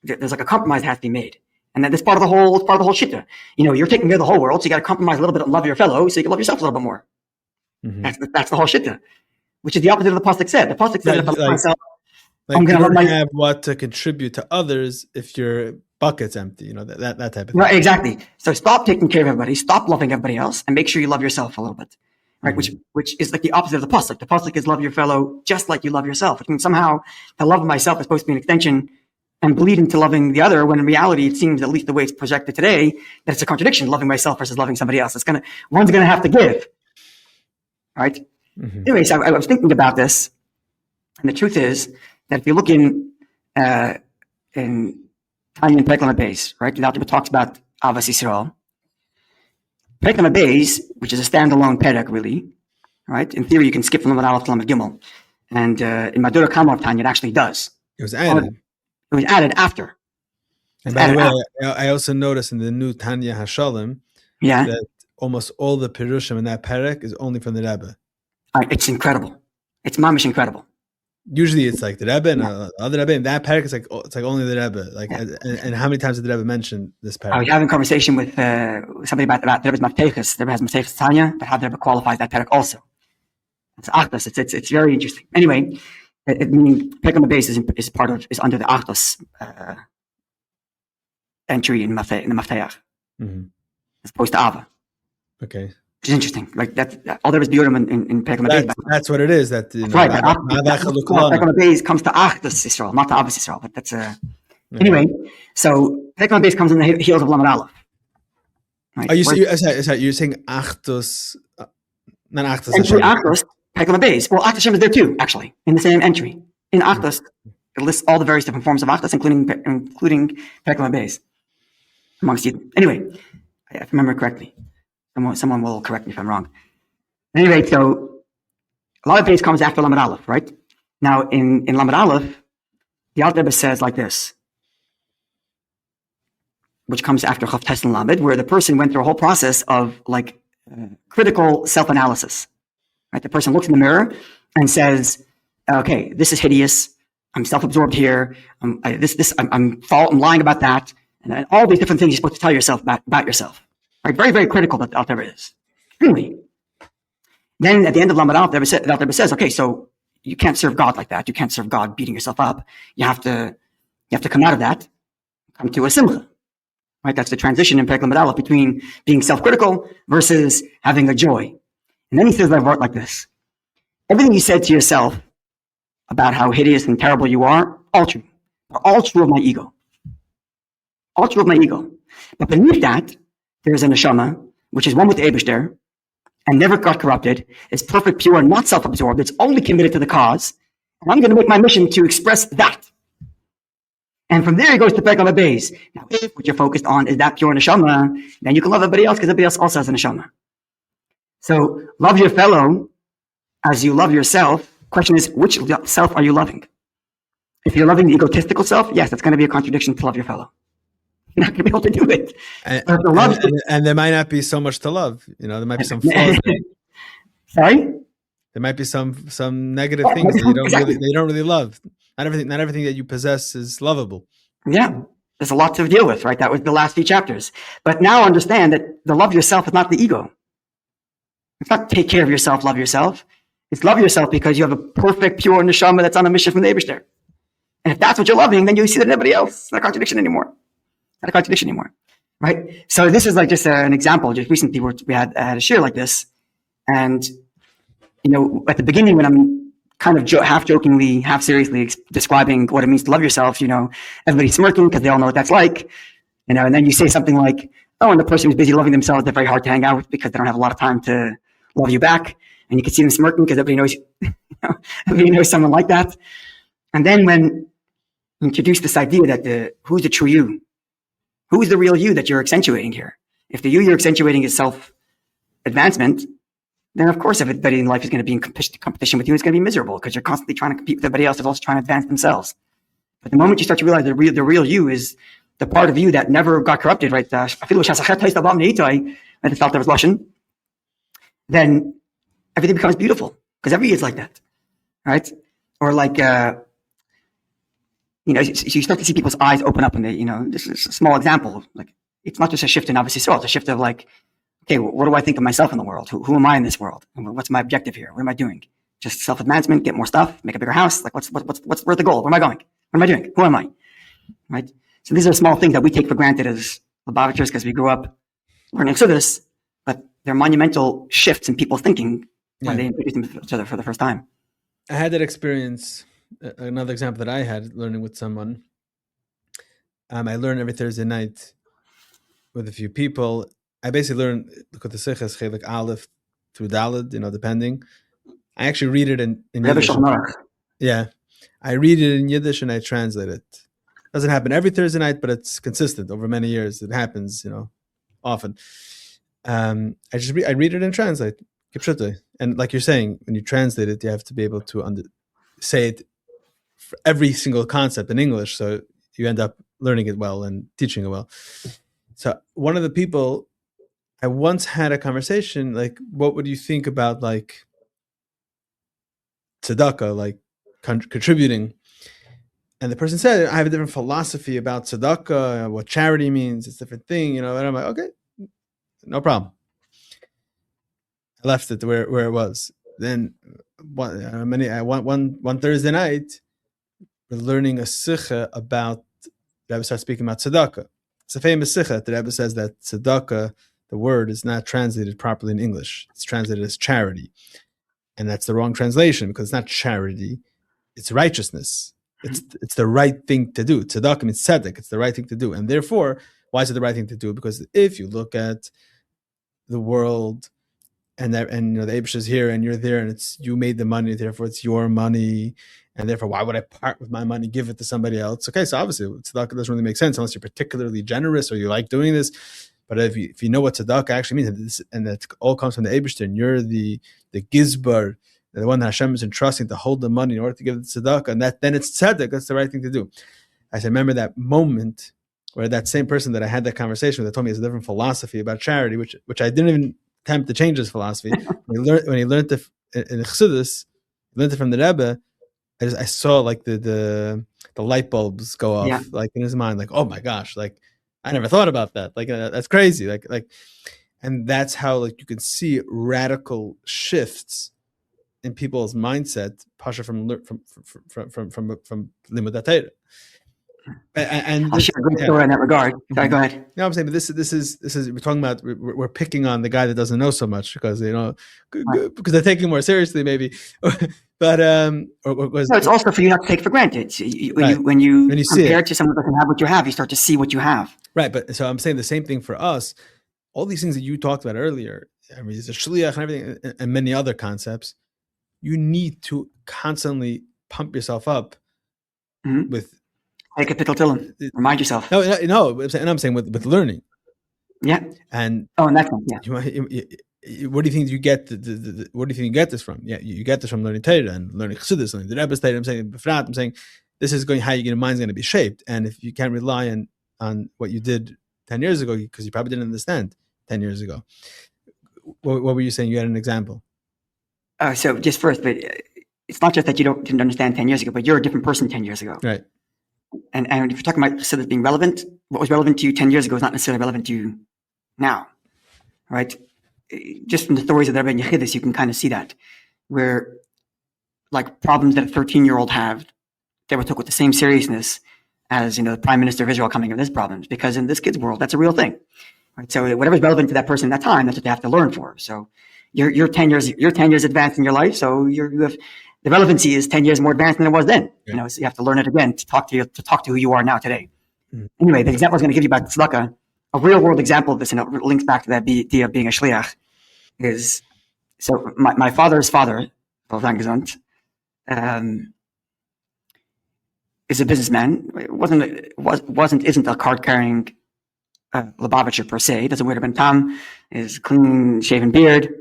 there's like a compromise that has to be made. And that's part of the whole shitta. You're taking care of the whole world, so you got to compromise a little bit and love your fellow so you can love yourself a little bit more. Mm-hmm. That's the whole shitta, which is the opposite of the pasuk said. The pasuk said, if I love myself, I'm going to love have what to contribute to others if your bucket's empty, that type of thing. Right, exactly. So stop taking care of everybody, stop loving everybody else, and make sure you love yourself a little bit. Right, mm-hmm. which is like the opposite of the pasuk. The pasuk is love your fellow just like you love yourself. Which means somehow the love of myself is supposed to be an extension and bleed into loving the other, when in reality it seems, at least the way it's projected today, that it's a contradiction, loving myself versus loving somebody else. One's gonna have to give. Right? Mm-hmm. Anyway, so I was thinking about this, and the truth is that if you look in Tanya and Peklam Beis, right, the Rebbe talks about Avas Yisrael. Peklam Beis, which is a standalone perek, really, right? In theory, you can skip from Lamed Aleph to Lamed Gimel, and in Madura Kama of Tanya, it actually does. It was added. It was added after. And by the way, I also noticed in the new Tanya Hashalim, that almost all the Pirushim in that perek is only from the Rebbe. It's incredible. It's mamish incredible. Usually it's like the Rebbe and other Rebbe. In that perek, it's like only the Rebbe. Like, and how many times did the Rebbe mention this perek? I was having a conversation with somebody about the Rebbe's Mavteiches. The Rebbe has Mavteiches Tanya, but how the Rebbe qualifies that perek also. It's Achdos. It's very interesting. Anyway, meaning Perek Base is under the Achdos entry in the Mafteach, as opposed to Ava. Okay. It's interesting. Like that all there is beauty in Perek Base. That's what it is. That's right. Perek Base comes to Achdos Yisrael, not to Avos Yisrael. But that's anyway. So Perek Base comes in the heels of Lamed Aleph. Right? You're saying Achdos, not Achdos. Entry Achdos. Perek Base. Well, Achdos Hashem is there too, actually, in the same entry. In Achdos, it lists all the various different forms of Achdos, including Perek Base, amongst you. Anyway, if I remember correctly, someone will correct me if I'm wrong. Anyway, so Lamed Base comes after Lamed Aleph, right? Now, in Lamed Aleph, the Alter Rebbe says like this, which comes after Chav Tes and Lamed, where the person went through a whole process of critical self-analysis. Right? The person looks in the mirror and says, "Okay, this is hideous. I'm self-absorbed here. I'm lying about that, and all these different things you're supposed to tell yourself about yourself." Right? Very, very critical that the Alter Rebbe is. Extremely. Then at the end of Lamed Aleph, the Alter Rebbe says, "Okay, so you can't serve God like that. You can't serve God beating yourself up. You have to come out of that, come to a simcha." Right? That's the transition in Perek Lamed Aleph between being self-critical versus having a joy. And then he says, I wrote like this. Everything you said to yourself about how hideous and terrible you are, all true. Are all true of my ego. All true of my ego. But beneath that, there is a neshama, which is one with the Eibishter, and never got corrupted, is perfect, pure, not self-absorbed, it's only committed to the cause. And I'm going to make my mission to express that. And from there, he goes to Perek Base. Now, if what you're focused on is that pure neshama, then you can love everybody else because everybody else also has a neshama. So, love your fellow as you love yourself. Question is, which self are you loving? If you're loving the egotistical self, yes, that's going to be a contradiction to love your fellow. You're not going to be able to do it. And there might not be so much to love. There might be some flaws. Sorry? There might be some negative things that you don't really love. Not everything that you possess is lovable. Yeah, there's a lot to deal with, right? That was the last few chapters. But now understand that the love yourself is not the ego. It's not take care of yourself, love yourself. It's love yourself because you have a perfect, pure neshama that's on a mission from the Eibishter. And if that's what you're loving, then you see that everybody else. It's not a contradiction anymore. Right? So this is like just an example. Just recently we had a shir like this. And, at the beginning when I'm kind of half jokingly, half seriously describing what it means to love yourself, everybody's smirking because they all know what that's like. And then you say something like, oh, and the person who's busy loving themselves, they're very hard to hang out with because they don't have a lot of time to love you back. And you can see them smirking because everybody knows, everybody knows someone like that. And then when you introduce this idea that who's the true you? Who is the real you that you're accentuating here? If the you you're accentuating is self-advancement, then of course everybody in life is going to be in competition with you. It's going to be miserable because you're constantly trying to compete with everybody else that's also trying to advance themselves. But the moment you start to realize the real you is the part of you that never got corrupted, right? Then everything becomes beautiful because every is like that, right? Or like, you start to see people's eyes open up and they, this is a small example. Like, it's not just a shift in obviously soul, it's a shift of like, okay, what do I think of myself in the world? Who am I in this world? And what's my objective here? What am I doing? Just self-advancement, get more stuff, make a bigger house. Like, where's the goal? Where am I going? What am I doing? Who am I? Right? So these are small things that we take for granted as Lubavitchers because we grew up learning Chassidus, but they're monumental shifts in people's thinking when they introduce them to each other for the first time. I had that experience. Another example that I had learning with someone. I learn every Thursday night with a few people. I basically learn Likutei Sichos Chelik Aleph through Daled, depending. I actually read it in Yiddish. Yeah, I read it in Yiddish and I translate it. Doesn't happen every Thursday night, but it's consistent over many years. It happens, often. I read it and translate. And like you're saying, when you translate it, you have to be able to say it for every single concept in English, so you end up learning it well and teaching it well. So one of the people I once had a conversation, like, what would you think about like tzedakah, like contributing? And the person said, I have a different philosophy about tzedakah, what charity means. It's a different thing, and I'm like, okay, no problem. I left it where it was. Then one Thursday night, we're learning a sikha about, the Rebbe starts speaking about tzedakah. It's a famous sikha. The Rebbe says that tzedakah, the word, is not translated properly in English. It's translated as charity. And that's the wrong translation, because it's not charity, it's righteousness. It's the right thing to do. Tzedakah means tzedek. It's the right thing to do. And therefore, why is it the right thing to do? Because if you look at the world, and the Eibush is here and you're there, and it's you made the money, therefore it's your money, and therefore why would I part with my money, give it to somebody else? Okay, so obviously tzedakah doesn't really make sense unless you're particularly generous or you like doing this. But if you know what tzedakah actually means, and that all comes from the Eibush, and you're the gizbar, the one that Hashem is entrusting to hold the money in order to give it to tzedakah, and then it's tzedek, that's the right thing to do. I said, remember that moment where that same person that I had that conversation with, that told me has a different philosophy about charity, which I didn't even attempt to change his philosophy. When he learned it in Chassidus, learned it from the Rebbe, I saw like the light bulbs go off, like in his mind, like, oh my gosh, like I never thought about that. Like that's crazy. Like, and that's how like you can see radical shifts in people's mindset, pasha from Limud Torah. And I'll share a great story in that regard. Sorry, go ahead. No, I'm saying, but this is we're talking about, we're picking on the guy that doesn't know so much, because because they're taking more seriously maybe, but it's also for you not to take for granted. When you compare it to someone who doesn't have what you have, you start to see what you have. Right, but so I'm saying the same thing for us. All these things that you talked about earlier, I mean, there's a Shliach and everything, and many other concepts. You need to constantly pump yourself up with. Take a pittel tillim. Remind yourself. No, and I'm saying with learning. Yeah. And in that sense, yeah. What do you think you get? What do you think you get this from? Yeah, you get this from learning Torah and learning Chassidus, learning the Rebbe's Torah. I'm saying this is how your mind's going to be shaped. And if you can't rely on what you did 10 years ago, because you probably didn't understand 10 years ago. What were you saying? You had an example. So just first, but it's not just that you didn't understand 10 years ago, but you're a different person 10 years ago. Right. And if you're talking about Chassidus being relevant, what was relevant to you 10 years ago is not necessarily relevant to you now, right? Just from the stories of the Rebbe and Yechidus, you can kind of see that, where like problems that a 13-year-old have, they were took with the same seriousness as the Prime Minister of Israel coming with his problems, because in this kid's world, that's a real thing, right? So whatever's relevant to that person at that time, that's what they have to learn for. So you're 10 years advanced in your life, so you have. The relevancy is 10 years more advanced than it was then. So you have to learn it again to talk to who you are now today. Anyway, the example I was going to give you about tzedakah, a real world example of this, and it links back to that idea of being a shliach, is so my father's father, is a businessman. Isn't a card carrying Lubavitcher per se. He doesn't wear a ben tam, his clean shaven beard.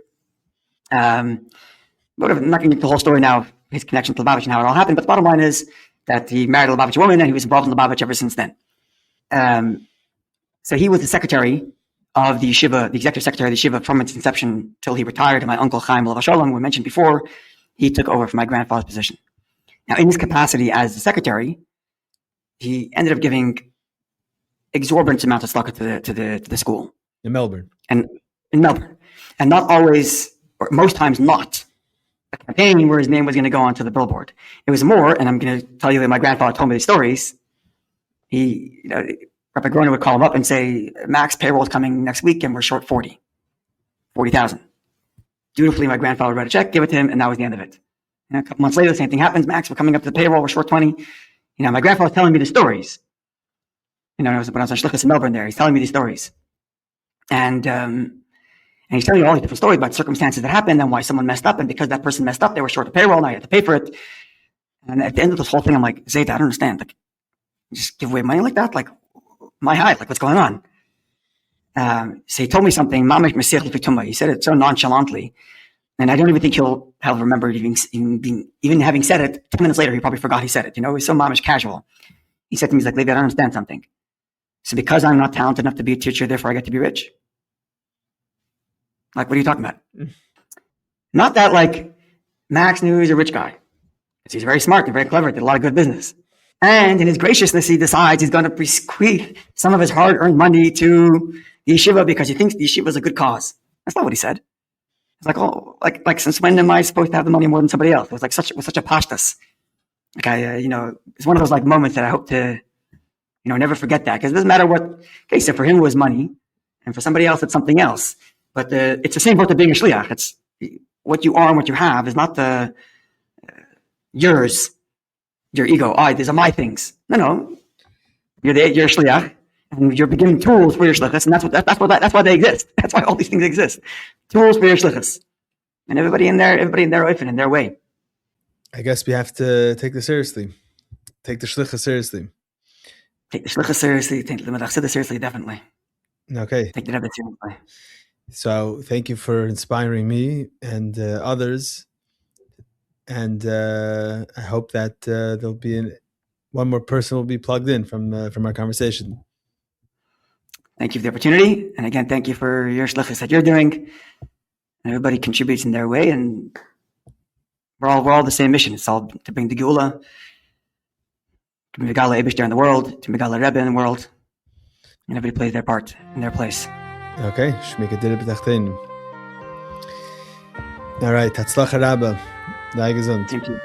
Whatever, I'm not going to get the whole story now, his connection to Lubavitch and how it all happened, but the bottom line is that he married a Lubavitch woman and he was involved in Lubavitch ever since then. So he was the secretary of the yeshiva, the executive secretary of the yeshiva from its inception till he retired. And my uncle Chaim Alav Shalom, we mentioned before, he took over from my grandfather's position. Now, in his capacity as the secretary, he ended up giving exorbitant amounts of tzedakah to the school. In Melbourne. And not always, or most times not, a campaign where his name was going to go onto the billboard. It was more, and I'm going to tell you that my grandfather told me these stories. Rabbi Groner would call him up and say, Max, payroll is coming next week and we're short 40,000. Dutifully, my grandfather would write a check, give it to him, and that was the end of it. A couple months later, the same thing happens. Max, we're coming up to the payroll, we're short 20. My grandfather was telling me the stories. When I was on Shliach in Melbourne there, he's telling me these stories. And he's telling you all these different stories about circumstances that happened and why someone messed up. And because that person messed up, they were short of payroll. Now you have to pay for it. And at the end of this whole thing, I'm like, Zayda, I don't understand. Like, just give away money like that? Like, my height, like what's going on? So he told me something. He said it so nonchalantly. And I don't even think he'll remember even having said it. 10 minutes later, he probably forgot he said it. It was so mamish casual. He said to me, he's like, Levi, I don't understand something. So because I'm not talented enough to be a teacher, therefore I get to be rich. Like, what are you talking about? Not that like Max knew he's a rich guy. He's very smart and very clever, did a lot of good business. And in his graciousness, he decides he's going to bequeath some of his hard-earned money to the yeshiva because he thinks the yeshiva is a good cause. That's not what he said. It's like, oh, like since when am I supposed to have the money more than somebody else? It was like such a pashtas. Like it's one of those like moments that I hope to, never forget that, because it doesn't matter what. Okay, so for him it was money, and for somebody else it's something else. But it's the same both of being a shliach. It's what you are and what you have is not the yours, your ego. These are my things. No, you're a shliach. And you're beginning tools for your shlichus, and that's why they exist. That's why all these things exist. Tools for your shlichus, and everybody in their oifen, in their way. I guess we have to take this seriously. Take the shlichus seriously. Take the shlichus seriously. Take the Chassidus seriously, definitely. Okay. Take the Rebbe seriously. So thank you for inspiring me and others, and I hope that there'll be one more person will be plugged in from our conversation. Thank you for the opportunity. And again, thank you for your shlichus that you're doing. Everybody contributes in their way, and we're all the same mission. It's all to bring the Geula, to Megala Eibishter in the world, to Megala Rebbe in the world. And everybody plays their part in their place. Okay. Shmika Dira B'Tachteinu. All right. Hatzlacha Rabba. Sei gesund. Thank you.